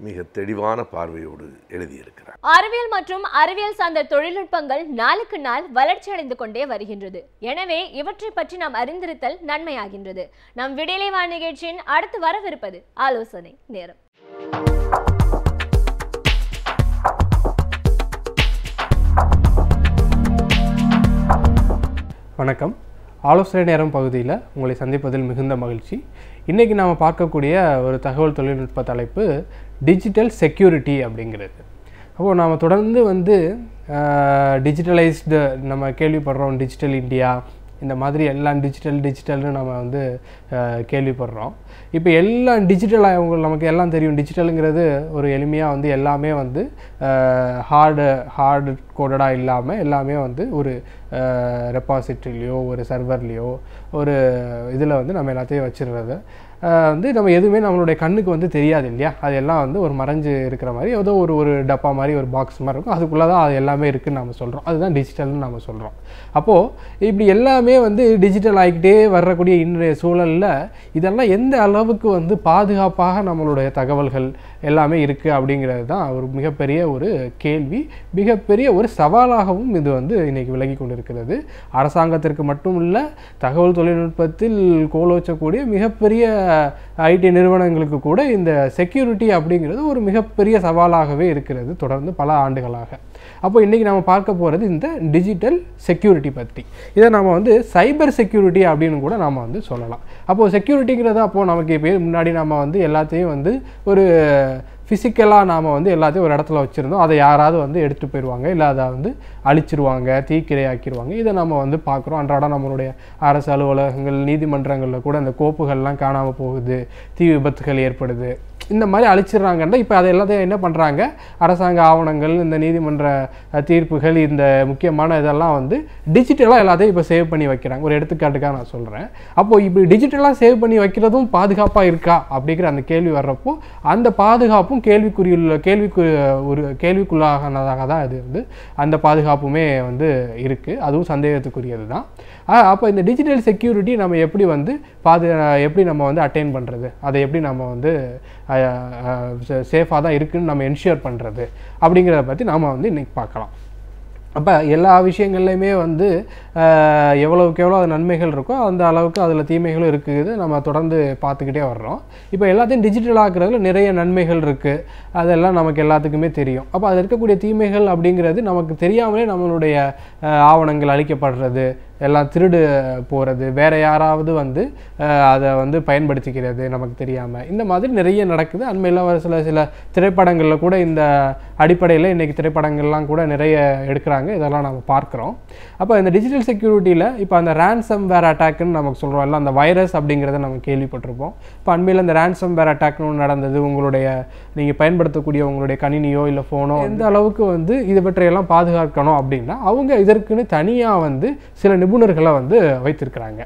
மிக தெளிவான பார்வையோடு எழுதியிருக்கிறார். அறிவியல் மற்றும் அறிவியல் சார்ந்த தொழில்நுட்பங்கள் நாளுக்கு நாள் வளர்ச்சி அடைந்து கொண்டே வருகின்றது. எனவே இவற்றை பற்றி நாம் அறிந்திருத்தல் நன்மையாகின்றது. நம் விடியலை வா நிகழ்ச்சியின் அடுத்து வரவிருப்பது ஆலோசனை நேரம். வணக்கம். ஆலோசனை நேரம் பகுதியில் உங்களை சந்திப்பதில் மிகுந்த மகிழ்ச்சி. இன்றைக்கி நாம் பார்க்கக்கூடிய ஒரு தகவல் தொழில்நுட்ப தலைப்பு டிஜிட்டல் செக்யூரிட்டி அப்படிங்கிறது. அப்போது நாம் தொடர்ந்து டிஜிட்டலைஸ்டு நம்ம கேள்விப்படுறோம். டிஜிட்டல் இந்தியா, இந்த மாதிரி எல்லாம் டிஜிட்டல்னு நம்ம கேள்விப்படுறோம். இப்போ எல்லாம் டிஜிட்டலாக நமக்கு எல்லாம் தெரியும். டிஜிட்டலுங்கிறது ஒரு எளிமையாக எல்லாமே ஹார்டு கோடடாக இல்லாமல் எல்லாமே ஒரு ரெப்பாசிட்ரிலையோ ஒரு சர்வர்லேயோ ஒரு இதில் நம்ம எல்லாத்தையும் வச்சுருறது நம்ம எதுவுமே நம்மளுடைய கண்ணுக்கு தெரியாது இல்லையா. அது எல்லாம் ஒரு மறைஞ்சு இருக்கிற மாதிரி ஏதோ ஒரு டப்பா மாதிரி ஒரு பாக்ஸ் மாதிரி இருக்கும். அதுக்குள்ளே தான் அது எல்லாமே இருக்குதுன்னு நம்ம சொல்கிறோம். அதுதான் டிஜிட்டல்னு நம்ம சொல்கிறோம். அப்போது இப்படி எல்லாமே டிஜிட்டல் ஆகிக்கிட்டே வரக்கூடிய இன்றைய சூழலில் இதெல்லாம் எந்த அளவுக்கு பாதுகாப்பாக நம்மளுடைய தகவல்கள் எல்லாமே இருக்குது அப்படிங்கிறது தான் ஒரு மிகப்பெரிய ஒரு கேள்வி, மிகப்பெரிய ஒரு சவாலாகவும் இது இன்றைக்கி விலகி கொண்டிருக்கிறது. அரசாங்கத்திற்கு மட்டும் இல்லை, தகவல் தொழில்நுட்பத்தில் கோலோச்சக்கூடிய மிகப்பெரிய ஐடி நிறுவனங்களுக்கு கூட இந்த செக்யூரிட்டி அப்படிங்கிறது ஒரு மிகப்பெரிய சவாலாகவே இருக்கிறது தொடர்ந்து பல ஆண்டுகளாக. அப்போ இன்றைக்கி நம்ம பார்க்க போகிறது இந்த டிஜிட்டல் செக்யூரிட்டி பற்றி. இதை நம்ம சைபர் செக்யூரிட்டி அப்படின்னு கூட நாம் சொல்லலாம். அப்போது செக்யூரிட்டிங்கிறது அப்போது நமக்கு இப்போ முன்னாடி நம்ம எல்லாத்தையும் ஒரு ஃபிசிக்கலாக நாம் எல்லாத்தையும் ஒரு இடத்துல வச்சுருந்தோம். அதை யாராவது எடுத்துகிட்டு போயிடுவாங்க, இல்லை அதை அழிச்சிருவாங்க, தீக்கிரையாக்கிடுவாங்க. இதை நம்ம பார்க்குறோம். அன்றாடம் நம்மளுடைய அரசு அலுவலகங்கள், நீதிமன்றங்களில் கூட அந்த கோப்புகள்லாம் காணாமல் போகுது, தீ விபத்துகள் ஏற்படுது, இந்த மாதிரி அழிச்சிடுறாங்கன்னா இப்போ அதை எல்லாத்தையும் என்ன பண்ணுறாங்க, அரசாங்க ஆவணங்கள், இந்த நீதிமன்ற தீர்ப்புகள், இந்த முக்கியமான இதெல்லாம் டிஜிட்டலாக எல்லாத்தையும் இப்போ சேவ் பண்ணி வைக்கிறாங்க. ஒரு எடுத்துக்காட்டுக்காக நான் சொல்கிறேன். அப்போது இப்படி டிஜிட்டலாக சேவ் பண்ணி வைக்கிறதும் பாதுகாப்பாக இருக்கா அப்படிங்கிற அந்த கேள்வி வர்றப்போ அந்த பாதுகாப்பும் கேள்விக்குள்ளாகனதாக தான் இது அந்த பாதுகாப்புமே இருக்குது. அதுவும் சந்தேகத்துக்குரியது தான். அப்போ இந்த டிஜிட்டல் செக்யூரிட்டி நம்ம எப்படி எப்படி நம்ம அட்டைன் பண்ணுறது, அதை எப்படி நம்ம சேஃபாக தான் இருக்குதுன்னு நம்ம என்ஷூர் பண்ணுறது அப்படிங்கிறத பற்றி நாம் இன்றைக்கி பார்க்கலாம். அப்போ எல்லா விஷயங்கள்லையுமே எவ்வளவுக்கு எவ்வளோ அது நன்மைகள் இருக்கோ அந்த அளவுக்கு அதில் தீமைகளும் இருக்குது. நம்ம தொடர்ந்து பார்த்துக்கிட்டே வர்றோம். இப்போ எல்லாத்தையும் டிஜிட்டல் ஆக்குறதுல நிறைய நன்மைகள் இருக்குது, அதெல்லாம் நமக்கு எல்லாத்துக்குமே தெரியும். அப்போ அதில் இருக்கக்கூடிய தீமைகள் அப்படிங்கிறது நமக்கு தெரியாமலே நம்மளுடைய ஆவணங்கள் அழிக்கப்படுறது, எல்லாம் திருடு போகிறது, வேறு யாராவது அதை பயன்படுத்திக்கிறது நமக்கு தெரியாமல், இந்த மாதிரி நிறைய நடக்குது. அண்மையில் சில திரைப்படங்களில் கூட இந்த அடிப்படையில் இன்றைக்கி திரைப்படங்கள்லாம் கூட நிறைய எடுக்கிறாங்க. இதெல்லாம் நம்ம பார்க்குறோம். அப்போ இந்த டிஜிட்டல் செக்யூரிட்டியில் இப்போ அந்த ரேன்சம் வேர் அட்டாக்குன்னு நமக்கு சொல்கிறோம், இல்லை அந்த வைரஸ் அப்படிங்கிறத நம்ம கேள்விப்பட்டிருப்போம். இப்போ அண்மையில் இந்த ரேன்சம் வேர் அட்டாக்னு நடந்தது. நீங்கள் பயன்படுத்தக்கூடிய உங்களுடைய கணினியோ இல்லை ஃபோனோ எந்த அளவுக்கு இதை பற்றியெல்லாம் பாதுகாக்கணும் அப்படின்னா அவங்க இதற்குன்னு தனியாக சில நிபுணர்களை வைத்திருக்கிறாங்க.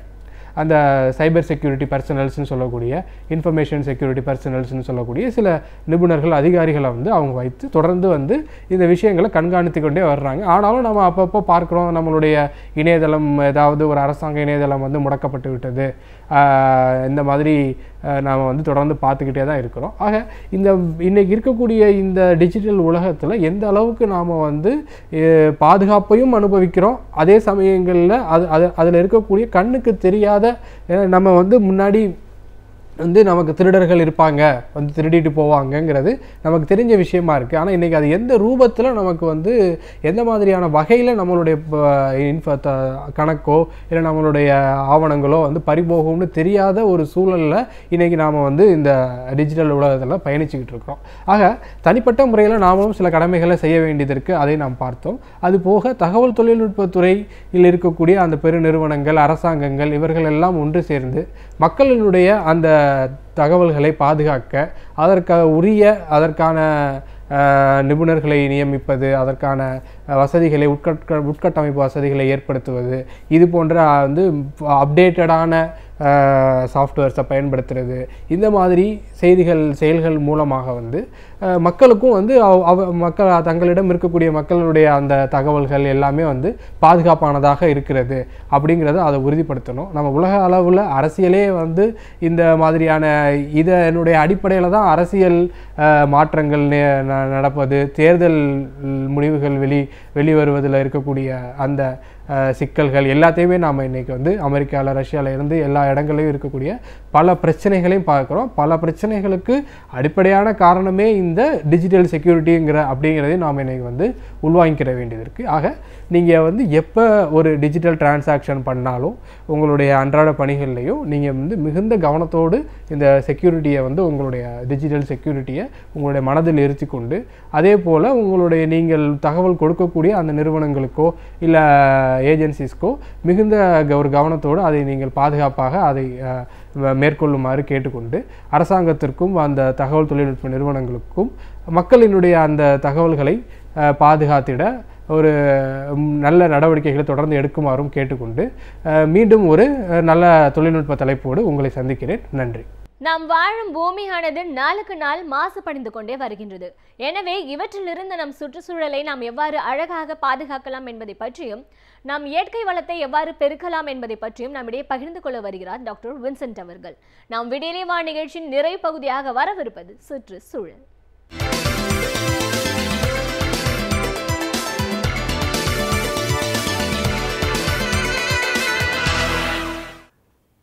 அந்த சைபர் செக்யூரிட்டி பர்சனல்ஸ்னு சொல்லக்கூடிய, இன்ஃபர்மேஷன் செக்யூரிட்டி பர்சனல்ஸ்னு சொல்லக்கூடிய சில நிபுணர்கள், அதிகாரிகளை அவங்க வைத்து தொடர்ந்து இந்த விஷயங்களை கண்காணித்து கொண்டே வர்றாங்க. ஆனாலும் நம்ம அப்பப்போ பார்க்குறோம், நம்மளுடைய இணையதளம், ஏதாவது ஒரு அரசாங்க இணையதளம் முடக்கப்பட்டு விட்டது, இந்த மாதிரி நாம் தொடர்ந்து பார்த்துக்கிட்டே தான் இருக்கிறோம். ஆக இன்றைக்கி இருக்கக்கூடிய இந்த டிஜிட்டல் உலகத்தில் எந்த அளவுக்கு நாம் பாதுகாப்பையும் அனுபவிக்கிறோம், அதே சமயங்களில் அதில் இருக்கக்கூடிய கண்ணுக்கு தெரியாத நம்ம முன்னாடி வந்து நமக்கு திருடர்கள் இருப்பாங்க, வந்து திருடிட்டு போவாங்கங்கிறது நமக்கு தெரிஞ்ச விஷயமா இருக்குது. ஆனால் இன்றைக்கி அது எந்த ரூபத்தில் நமக்கு வந்து எந்த மாதிரியான வகையில் நம்மளுடைய கணக்கோ இல்லை நம்மளுடைய ஆவணங்களோ வந்து பறிபோகும்னு தெரியாத ஒரு சூழலில் இன்றைக்கி நாம் வந்து இந்த டிஜிட்டல் உலகத்தில் பயணிச்சுக்கிட்டு இருக்கிறோம். ஆக தனிப்பட்ட முறையில் நாமளும் சில கடமைகளை செய்ய வேண்டியது இருக்குது, அதை நாம் பார்த்தோம். அது போக தகவல் தொழில்நுட்பத்துறையில் இருக்கக்கூடிய அந்த பெருநிறுவனங்கள், அரசாங்கங்கள் இவர்கள் எல்லாம் ஒன்று சேர்ந்து மக்களினுடைய அந்த தகவல்களை பாதுகாக்க அதற்கான நிபுணர்களை நியமிப்பது, அதற்கான வசதிகளை உட்கட்டமைப்பு வசதிகளை ஏற்படுத்துவது, இது போன்ற வந்து அப்டேட்டடான சாஃப்ட்வேர்ஸை பயன்படுத்துறது, இந்த மாதிரி செயல்கள் மூலமாக வந்து மக்களுக்கும் வந்து மக்கள் தங்களிடம் இருக்கக்கூடிய மக்களுடைய அந்த தகவல்கள் எல்லாமே வந்து பாதுகாப்பானதாக இருக்கிறது அப்படிங்கிறத அதை உறுதிப்படுத்தணும். நம்ம உலக அளவில் அரசியலே வந்து இந்த மாதிரியான இதனுடைய அடிப்படையில் தான் அரசியல் மாற்றங்கள் நடப்பது, தேர்தல் முடிவுகள் வெளிவருவதில் இருக்கக்கூடிய அந்த சிக்கல்கள் எல்லாத்தையுமே நாம் இன்றைக்கி வந்து அமெரிக்காவில், ரஷ்யாவில் இருந்து எல்லா இடங்களையும் இருக்கக்கூடிய பல பிரச்சனைகளையும் பார்க்குறோம். பல பிரச்சனைகளுக்கு அடிப்படையான காரணமே இந்த டிஜிட்டல் செக்யூரிட்டிங்கிற அப்படிங்கிறதையும் நாம் இன்றைக்கி வந்து உள்வாங்கிக்கிற வேண்டியது இருக்குது. ஆக நீங்கள் வந்து எப்போ ஒரு டிஜிட்டல் டிரான்சாக்ஷன் பண்ணாலும் உங்களுடைய அன்றாட பணிகள்லையும் நீங்கள் வந்து மிகுந்த கவனத்தோடு இந்த செக்யூரிட்டியை வந்து உங்களுடைய டிஜிட்டல் செக்யூரிட்டியை உங்களுடைய மனதில் இருத்தி கொண்டு, அதே போல் உங்களுடைய நீங்கள் தகவல் கொடுக்கக்கூடிய அந்த நிறுவனங்களுக்கோ இல்லை ஏஜென்சிஸ்க்கோ மிகுந்த ஒரு கவனத்தோடு அதை நீங்கள் பாதுகாப்பாக அதை மேற்கொள்ளுமாறு கேட்டுக்கொண்டு, அரசாங்கத்திற்கும் அந்த தகவல் தொழில்நுட்ப நிறுவனங்களுக்கும் மக்களினுடைய அந்த தகவல்களை பாதுகாத்திட ஒரு நல்ல நடவடிக்கைகளை தொடர்ந்து எடுக்குமாறும் கேட்டுக்கொண்டு மீண்டும் ஒரு நல்ல தொழில்நுட்ப தலைப்போடு உங்களை சந்திக்கிறேன். நன்றி. நாம் வாழும் பூமியானது நாளுக்கு நாள் மாசுபடைந்து கொண்டே வருகின்றது. எனவே இவற்றிலிருந்து நம் சுற்றுச்சூழலை நாம் எவ்வாறு அழகாக பாதுகாக்கலாம் என்பதை பற்றியும், நாம் இயற்கை வளத்தை எவ்வாறு பெருக்கலாம் என்பதை பற்றியும் நம்மிடையே பகிர்ந்து கொள்ள வருகிறார் டாக்டர் வின்சென்ட் அவர்கள். நாம் விடியலே வா நிகழ்ச்சியின் நிறைவு பகுதியாக வரவிருப்பது சுற்றுச்சூழல்.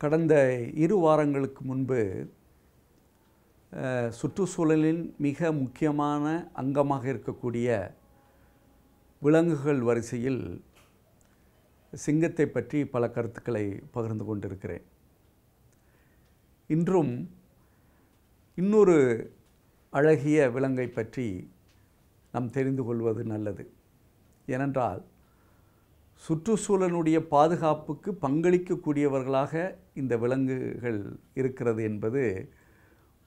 கடந்த 2 வாரங்களுக்கு முன்பு சுற்றுச்சூழலின் மிக முக்கியமான அங்கமாக இருக்கக்கூடிய விலங்குகள் வரிசையில் சிங்கத்தை பற்றி பல கருத்துக்களை பகிர்ந்து கொண்டிருக்கிறேன். இன்றும் இன்னொரு அழகிய விலங்கை பற்றி நாம் தெரிந்து கொள்வது நல்லது. ஏனென்றால் சுற்றுச்சூழலுடைய பாதுகாப்புக்கு பங்களிக்கக்கூடியவர்களாக இந்த விலங்குகள் இருக்கிறது என்பது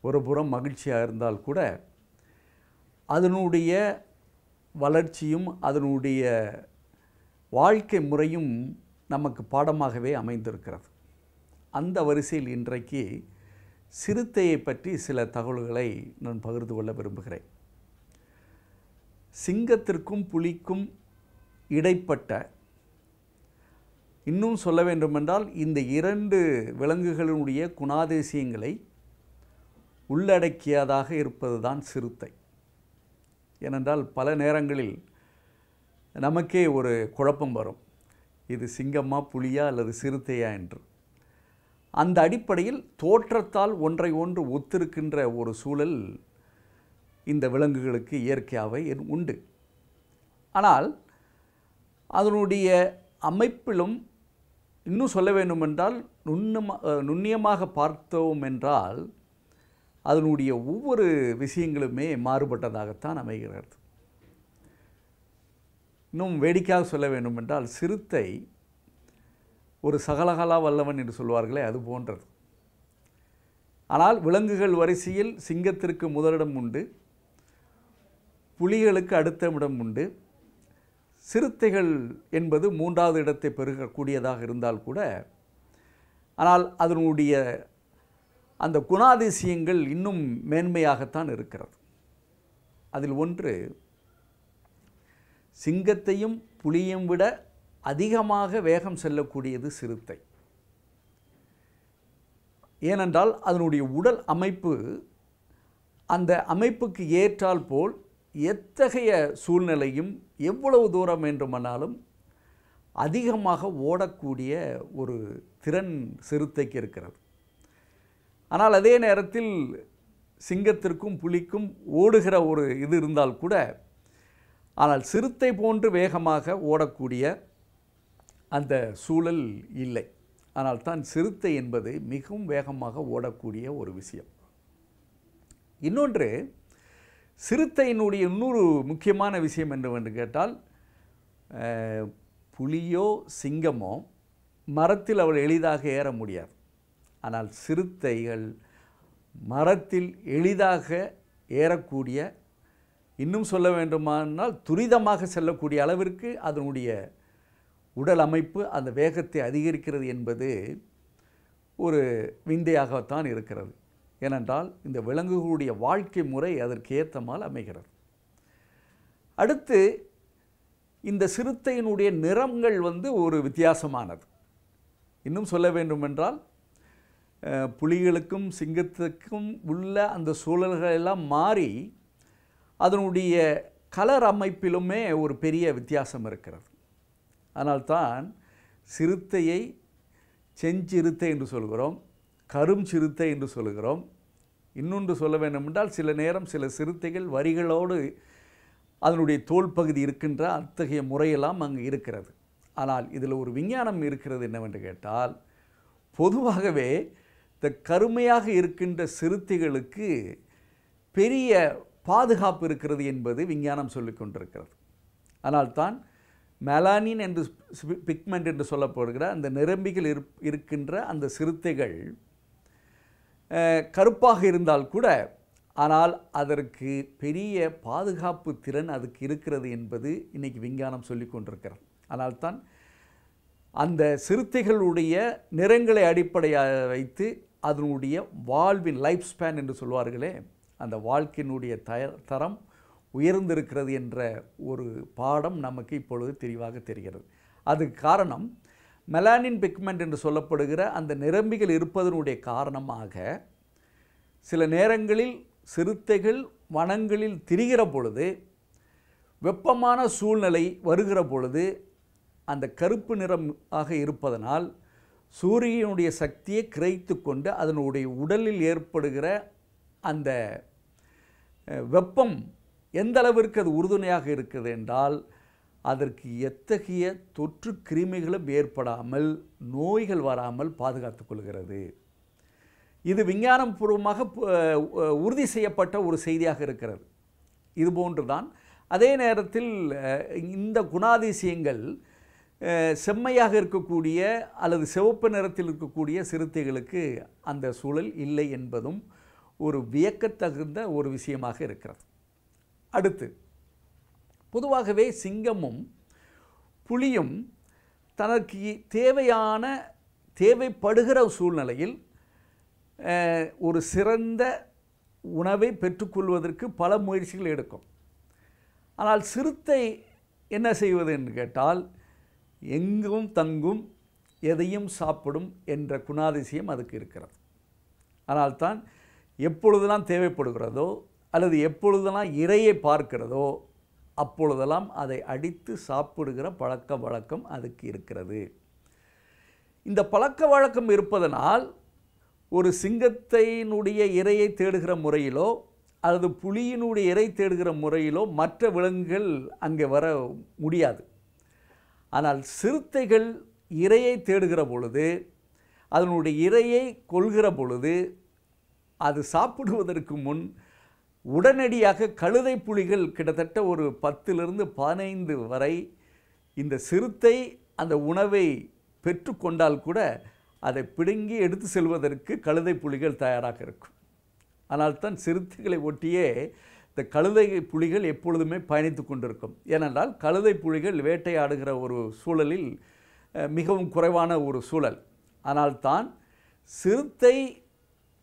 ஒரு புறம் மகிழ்ச்சியாக இருந்தால் கூட, அதனுடைய வளர்ச்சியும் அதனுடைய வாழ்க்கை முறையும் நமக்கு பாடமாகவே அமைந்திருக்கிறது. அந்த வரிசையில் இன்றைக்கு சிறுத்தையை பற்றி சில தகவல்களை நான் பகிர்ந்து கொள்ள விரும்புகிறேன். சிங்கத்திற்கும் புலிக்கும் இடைப்பட்ட, இன்னும் சொல்ல வேண்டுமென்றால் இந்த 2 விலங்குகளினுடைய குணாதிசயங்களை உள்ளடக்கியதாக இருப்பது தான் சிறுத்தை. ஏனென்றால் பல நேரங்களில் நமக்கே ஒரு குழப்பம் வரும், இது சிங்கமா புலியா அல்லது சிறுத்தையா என்று. அந்த அடிப்படையில் தோற்றத்தால் ஒன்றை ஒன்று ஒத்திருக்கின்ற ஒரு சூழல் இந்த விலங்குகளுக்கு இயற்கையாகவே உண்டு. ஆனால் அதனுடைய அமைப்பிலும் இன்னும் சொல்ல வேண்டுமென்றால் நுண்ணியமாக பார்த்தோம் என்றால் அதனுடைய ஒவ்வொரு விஷயங்களுமே மாறுபட்டதாகத்தான் அமைகிறது. இன்னும் வேடிக்கையாக சொல்ல வேண்டுமென்றால் சிறுத்தை ஒரு சகலகலா வல்லவன் என்று சொல்வார்களே, அது போன்றது. ஆனால் விலங்குகள் வரிசையில் சிங்கத்திற்கு முதலிடம் உண்டு, புலிகளுக்கு அடுத்த இடம் உண்டு, சிறுத்தைகள் என்பது 3வது இடத்தை பெருகக்கூடியதாக இருந்தால் கூட, ஆனால் அதனுடைய அந்த குணாதிசயங்கள் இன்னும் மேன்மையாகத்தான் இருக்கிறது. அதில் ஒன்று, சிங்கத்தையும் புலியையும் விட அதிகமாக வேகம் செல்லக்கூடியது சிறுத்தை. ஏனென்றால் அதனுடைய உடல் அமைப்பு அந்த அமைப்புக்கு ஏற்றால் போல் எத்தகைய சூழ்நிலையும் எவ்வளவு தூரம் வேண்டுமானாலும் அதிகமாக ஓடக்கூடிய ஒரு திறன் சிறுத்தைக்கு இருக்கிறது. ஆனால் அதே நேரத்தில் சிங்கத்திற்கும் புலிக்கும் ஓடுகிற ஒரு இது இருந்தால் கூட, ஆனால் சிறுத்தை போன்று வேகமாக ஓடக்கூடிய அந்த சூழல் இல்லை. ஆனால் தான் சிறுத்தை என்பது மிகவும் வேகமாக ஓடக்கூடிய ஒரு விஷயம். இன்னொன்று, சிறுத்தையினுடைய இன்னொரு முக்கியமான விஷயம் என்னவென்று கேட்டால், புலியோ சிங்கமோ மரத்தில் அவள் எளிதாக ஏற முடியாது. ஆனால் சிறுத்தைகள் மரத்தில் எளிதாக ஏறக்கூடிய, இன்னும் சொல்ல வேண்டுமானால் துரிதமாக செல்லக்கூடிய அளவிற்கு அதனுடைய உடல் அமைப்பு அந்த வேகத்தை அதிகரிக்கிறது என்பது ஒரு விந்தையாகத்தான் இருக்கிறது. ஏனென்றால் இந்த விலங்குகளுடைய வாழ்க்கை முறை அதற்கு ஏற்றமால் அமைகிறது. அடுத்து, இந்த சிறுத்தையினுடைய நிறங்கள் ஒரு வித்தியாசமானது. இன்னும் சொல்ல வேண்டுமென்றால், புலிகளுக்கும் சிங்கத்துக்கும் உள்ள அந்த சூழல்கள் எல்லாம் மாறி அதனுடைய கலர் அமைப்பிலுமே ஒரு பெரிய வித்தியாசம் இருக்கிறது. ஆனால்தான் சிறுத்தையை செஞ்சிறுத்தை என்று சொல்கிறோம், கரும் சிறுத்தை என்று சொல்கிறோம். இன்னொன்று சொல்ல வேண்டுமென்றால், சில நேரம் சில சிறுத்தைகள் வரிகளோடு அதனுடைய தோல் பகுதி இருக்கின்ற அத்தகைய முறையெல்லாம் அங்கு இருக்கிறது. ஆனால் இதில் ஒரு விஞ்ஞானம் இருக்கிறது. என்னவென்று கேட்டால், பொதுவாகவே இந்த கருமையாக இருக்கின்ற சிறுத்தைகளுக்கு பெரிய பாதுகாப்பு இருக்கிறது என்பது விஞ்ஞானம் சொல்லிக் கொண்டிருக்கிறது. ஆனால்தான் மெலானின் என்று பிக்மெண்ட் என்று சொல்லப்படுகிற அந்த நிரம்பிகள் இருக்கின்ற அந்த சிறுத்தைகள் கருப்பாக இருந்தால் கூட, ஆனால் அதற்கு பெரிய பாதுகாப்பு திறன் அதுக்கு இருக்கிறது என்பது இன்றைக்கி விஞ்ஞானம் சொல்லி கொண்டிருக்கிறது. ஆனால்தான் அந்த சிறுத்தைகளுடைய நிறங்களை அடிப்படையாக வைத்து அதனுடைய வாழ்வின் லைஃப் ஸ்பேன் என்று சொல்வார்களே, அந்த வாழ்க்கையினுடைய தரம் உயர்ந்திருக்கிறது என்ற ஒரு பாடம் நமக்கு இப்பொழுது தெளிவாக தெரிகிறது. அதுக்கு காரணம் மெலானின் பிக்மெண்ட் என்று சொல்லப்படுகிற அந்த நிரம்பிகள் இருப்பதனுடைய காரணமாக சில நேரங்களில் சிறுத்தைகள் வனங்களில் திரிகிற பொழுது, வெப்பமான சூழ்நிலை வருகிற பொழுது அந்த கருப்பு நிறமாக இருப்பதனால் சூரியனுடைய சக்தியை கிரகித்து கொண்டு அதனுடைய உடலில் ஏற்படுகிற அந்த வெப்பம் எந்த அளவிற்கு அது உறுதுணையாக இருக்கிறது என்றால், அதற்கு எத்தகைய தொற்று கிருமிகளும் ஏற்படாமல் நோய்கள் வராமல் பாதுகாத்து கொள்கிறது. இது விஞ்ஞானம் பூர்வமாக உறுதி செய்யப்பட்ட ஒரு செய்தியாக இருக்கிறது. இதுபோன்று தான் அதே நேரத்தில் இந்த குணாதிசயங்கள் செம்மையாக இருக்கக்கூடிய அல்லது சிவப்பு நிறத்தில் இருக்கக்கூடிய சிறுத்தைகளுக்கு அந்த சூழல் இல்லை என்பதும் ஒரு வியக்கத்தகுந்த ஒரு விஷயமாக இருக்கிறது. அடுத்து, பொதுவாகவே சிங்கமும் புலியும் தனக்கு தேவைப்படுகிற சூழ்நிலையில் ஒரு சிறந்த உணவை பெற்றுக்கொள்வதற்கு பல முயற்சிகள் எடுக்கும். ஆனால் சிறுத்தை என்ன செய்வது என்று கேட்டால், எங்கும் தங்கும், எதையும் சாப்பிடும் என்ற குணாதிசயம் அதுக்கு இருக்கிறது. ஆனால்தான் எப்பொழுதெல்லாம் தேவைப்படுகிறதோ அல்லது எப்பொழுதெல்லாம் இரையை பார்க்கிறதோ அப்பொழுதெல்லாம் அதை அடித்து சாப்பிடுகிற பழக்க வழக்கம் அதுக்கு இருக்கிறது. இந்த பழக்க வழக்கம் இருப்பதனால் ஒரு சிங்கத்தினுடைய இரையை தேடுகிற முறையிலோ அல்லது புலியினுடைய இரை தேடுகிற முறையிலோ மற்ற விலங்குகள் அங்கே வர முடியாது. ஆனால் சிறுத்தைகள் இரையை தேடுகிற பொழுது, அதனுடைய இரையை கொள்கிற பொழுது, அது சாப்பிடுவதற்கு முன் உடனடியாக கழுதை புலிகள் கிட்டத்தட்ட ஒரு 10லிருந்து 15 வரை இந்த சிறுத்தை அந்த உணவை பெற்றுக்கொண்டால் கூட அதை பிடுங்கி எடுத்து செல்வதற்கு கழுதை புலிகள் தயாராக இருக்கும். ஆனால்தான் சிறுத்தைகளை ஒட்டியே இந்த கழுதை புலிகள் எப்பொழுதுமே பயணித்து கொண்டிருக்கும். ஏனென்றால் கழுதை புலிகள் வேட்டையாடுகிற ஒரு சூழலில் மிகவும் குறைவான ஒரு சூழல். ஆனால்தான் சிறுத்தை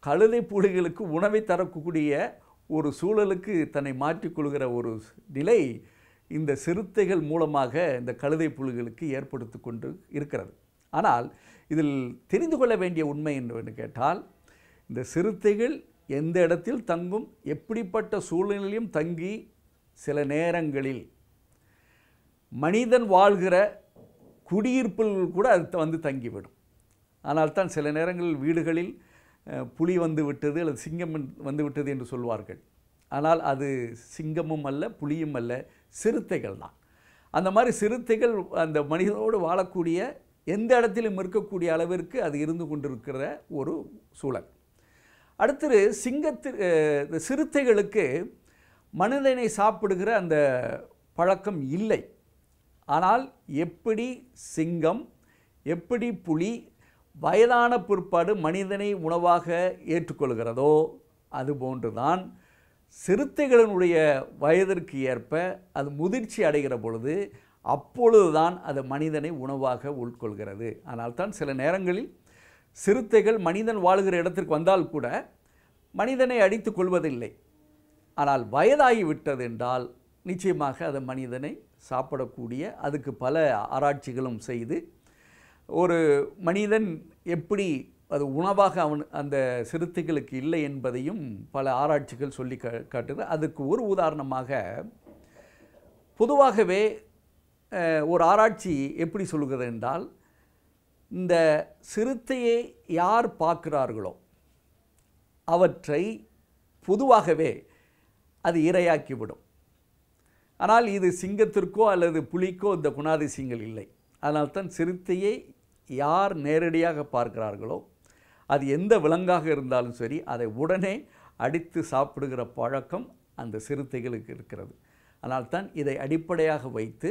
கழுதை புலிகளுக்கு உணவை தரக்கூடிய ஒரு சூழலுக்கு தன்னை மாற்றிக்கொள்கிற ஒரு நிலை இந்த சிறுத்தைகள் மூலமாக இந்த கழுதை புலிகளுக்கு ஏற்படுத்தி கொண்டு இருக்கிறது. ஆனால் இதில் தெரிந்து கொள்ள வேண்டிய உண்மை என்று கேட்டால், இந்த சிறுத்தைகள் எந்த இடத்தில் தங்கும், எப்படிப்பட்ட சூழ்நிலையும் தங்கி சில நேரங்களில் மனிதன் வாழ்கிற குடியிருப்பில் கூட அது வந்து தங்கிவிடும். ஆனால் தான் சில நேரங்களில் வீடுகளில் புலி வந்து விட்டது அல்லது சிங்கம் வந்து விட்டது என்று சொல்வார்கள். ஆனால் அது சிங்கமும் அல்ல, புலியும் அல்ல, சிறுத்தைகள் தான். அந்த மாதிரி சிறுத்தைகள் அந்த மனிதனோடு வாழக்கூடிய எந்த இடத்திலும் இருக்கக்கூடிய அளவிற்கு அது இருந்து கொண்டிருக்கிற ஒரு சூழல். அடுத்தது சிறுத்தைகளுக்கு மனிதனை சாப்பிடுகிற அந்த பழக்கம் இல்லை. ஆனால் எப்படி சிங்கம், எப்படி புலி வயதான பிற்பாடு மனிதனை உணவாக ஏற்றுக்கொள்கிறதோ அதுபோன்றுதான் சிறுத்தைகளினுடைய வயதிற்கு ஏற்ப அது முதிர்ச்சி அடைகிற பொழுது அப்பொழுதுதான் அது மனிதனை உணவாக உட்கொள்கிறது. ஆனால் தான் சில நேரங்களில் சிறுத்தைகள் மனிதன் வாழுகிற இடத்திற்கு வந்தால் கூட மனிதனை அடித்து கொள்வதில்லை. ஆனால் வயதாகிவிட்டது என்றால் நிச்சயமாக அது மனிதனை சாப்பிடக்கூடிய, அதுக்கு பல ஆராய்ச்சிகளும் செய்து ஒரு மனிதன் எப்படி அது உணவாக அந்த சிறுத்தைகளுக்கு இல்லை என்பதையும் பல ஆராய்ச்சிகள் சொல்லி காட்டுது. அதுக்கு ஒரு உதாரணமாக பொதுவாகவே ஒரு ஆராய்ச்சி எப்படி சொல்லுகிறது என்றால், இந்த சிறுத்தையை யார் பார்க்கிறார்களோ அவற்றை பொதுவாகவே அது இரையாக்கிவிடும். ஆனால் இது சிங்கத்திற்கோ அல்லது புலிக்கோ இந்த குணாதிசயங்கள் இல்லை. அதனால்தான் சிறுத்தையை யார் நேரடியாக பார்க்கிறார்களோ அது எந்த விலங்காக இருந்தாலும் சரி அதை உடனே அடித்து சாப்பிடுகிற பழக்கம் அந்த சிறுத்தைகளுக்கு இருக்கிறது. அதனால்தான் இதை அடிப்படையாக வைத்து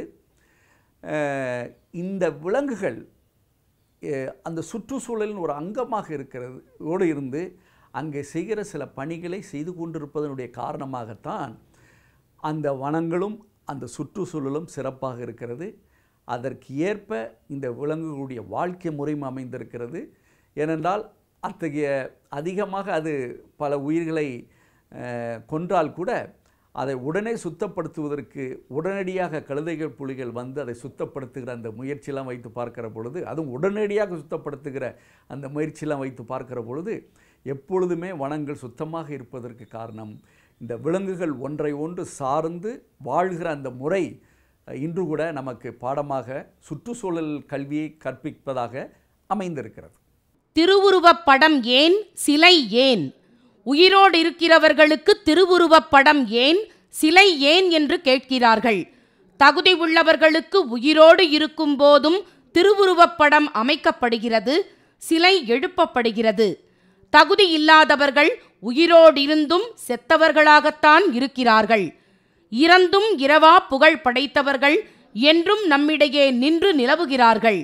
இந்த விலங்குகள் அந்த சுற்றுச்சூழலின் ஒரு அங்கமாக இருக்கிறதோடு இருந்து அங்கே செய்கிற சில பணிகளை செய்து கொண்டிருப்பதனுடைய காரணமாகத்தான் அந்த வனங்களும் அந்த சுற்றுச்சூழலும் சிறப்பாக இருக்கிறது. அதற்கு ஏற்ப இந்த விலங்குகளுடைய வாழ்க்கை முறையும் அமைந்திருக்கிறது. ஏனென்றால் அத்தகைய அதிகமாக அது பல உயிர்களை கொன்றால் கூட அதை உடனே சுத்தப்படுத்துவதற்கு உடனடியாக கழுதைகள், புலிகள் வந்து அதை சுத்தப்படுத்துகிற அந்த முயற்சியெல்லாம் வைத்து பார்க்கிற பொழுது, அதுவும் உடனடியாக சுத்தப்படுத்துகிற அந்த முயற்சியெல்லாம் வைத்து பார்க்கிற பொழுது எப்பொழுதுமே வனங்கள் சுத்தமாக இருப்பதற்கு காரணம் இந்த விலங்குகள் ஒன்றை ஒன்று சார்ந்து வாழ்கிற அந்த முறை இன்று கூட நமக்கு பாடமாக சுற்றுச்சூழல் கல்வியை கற்பிப்பதாக அமைந்திருக்கிறது. திருவுருவப் படம் ஏன், சிலை ஏன்? உயிரோடு இருக்கிறவர்களுக்கு திருவுருவப் படம் ஏன், சிலை ஏன் என்று கேட்கிறார்கள். தகுதி உள்ளவர்களுக்கு உயிரோடு இருக்கும் போதும் திருவுருவப் படம் அமைக்கப்படுகிறது, சிலை எழுப்பப்படுகிறது. தகுதி இல்லாதவர்கள் உயிரோடிருந்தும் செத்தவர்களாகத்தான் இருக்கிறார்கள். இறந்தும் இரவா புகழ் படைத்தவர்கள் என்றும் நம்மிடையே நின்று நிலவுகிறார்கள்.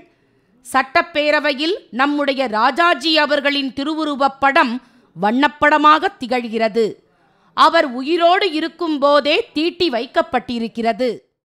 சட்டப்பேரவையில் நம்முடைய ராஜாஜி அவர்களின் திருவுருவப் படம் வண்ணப்படமாக திகழ்கிறது. அவர் உயிரோடு இருக்கும் போதே தீட்டி வைக்கப்பட்டிருக்கிறது.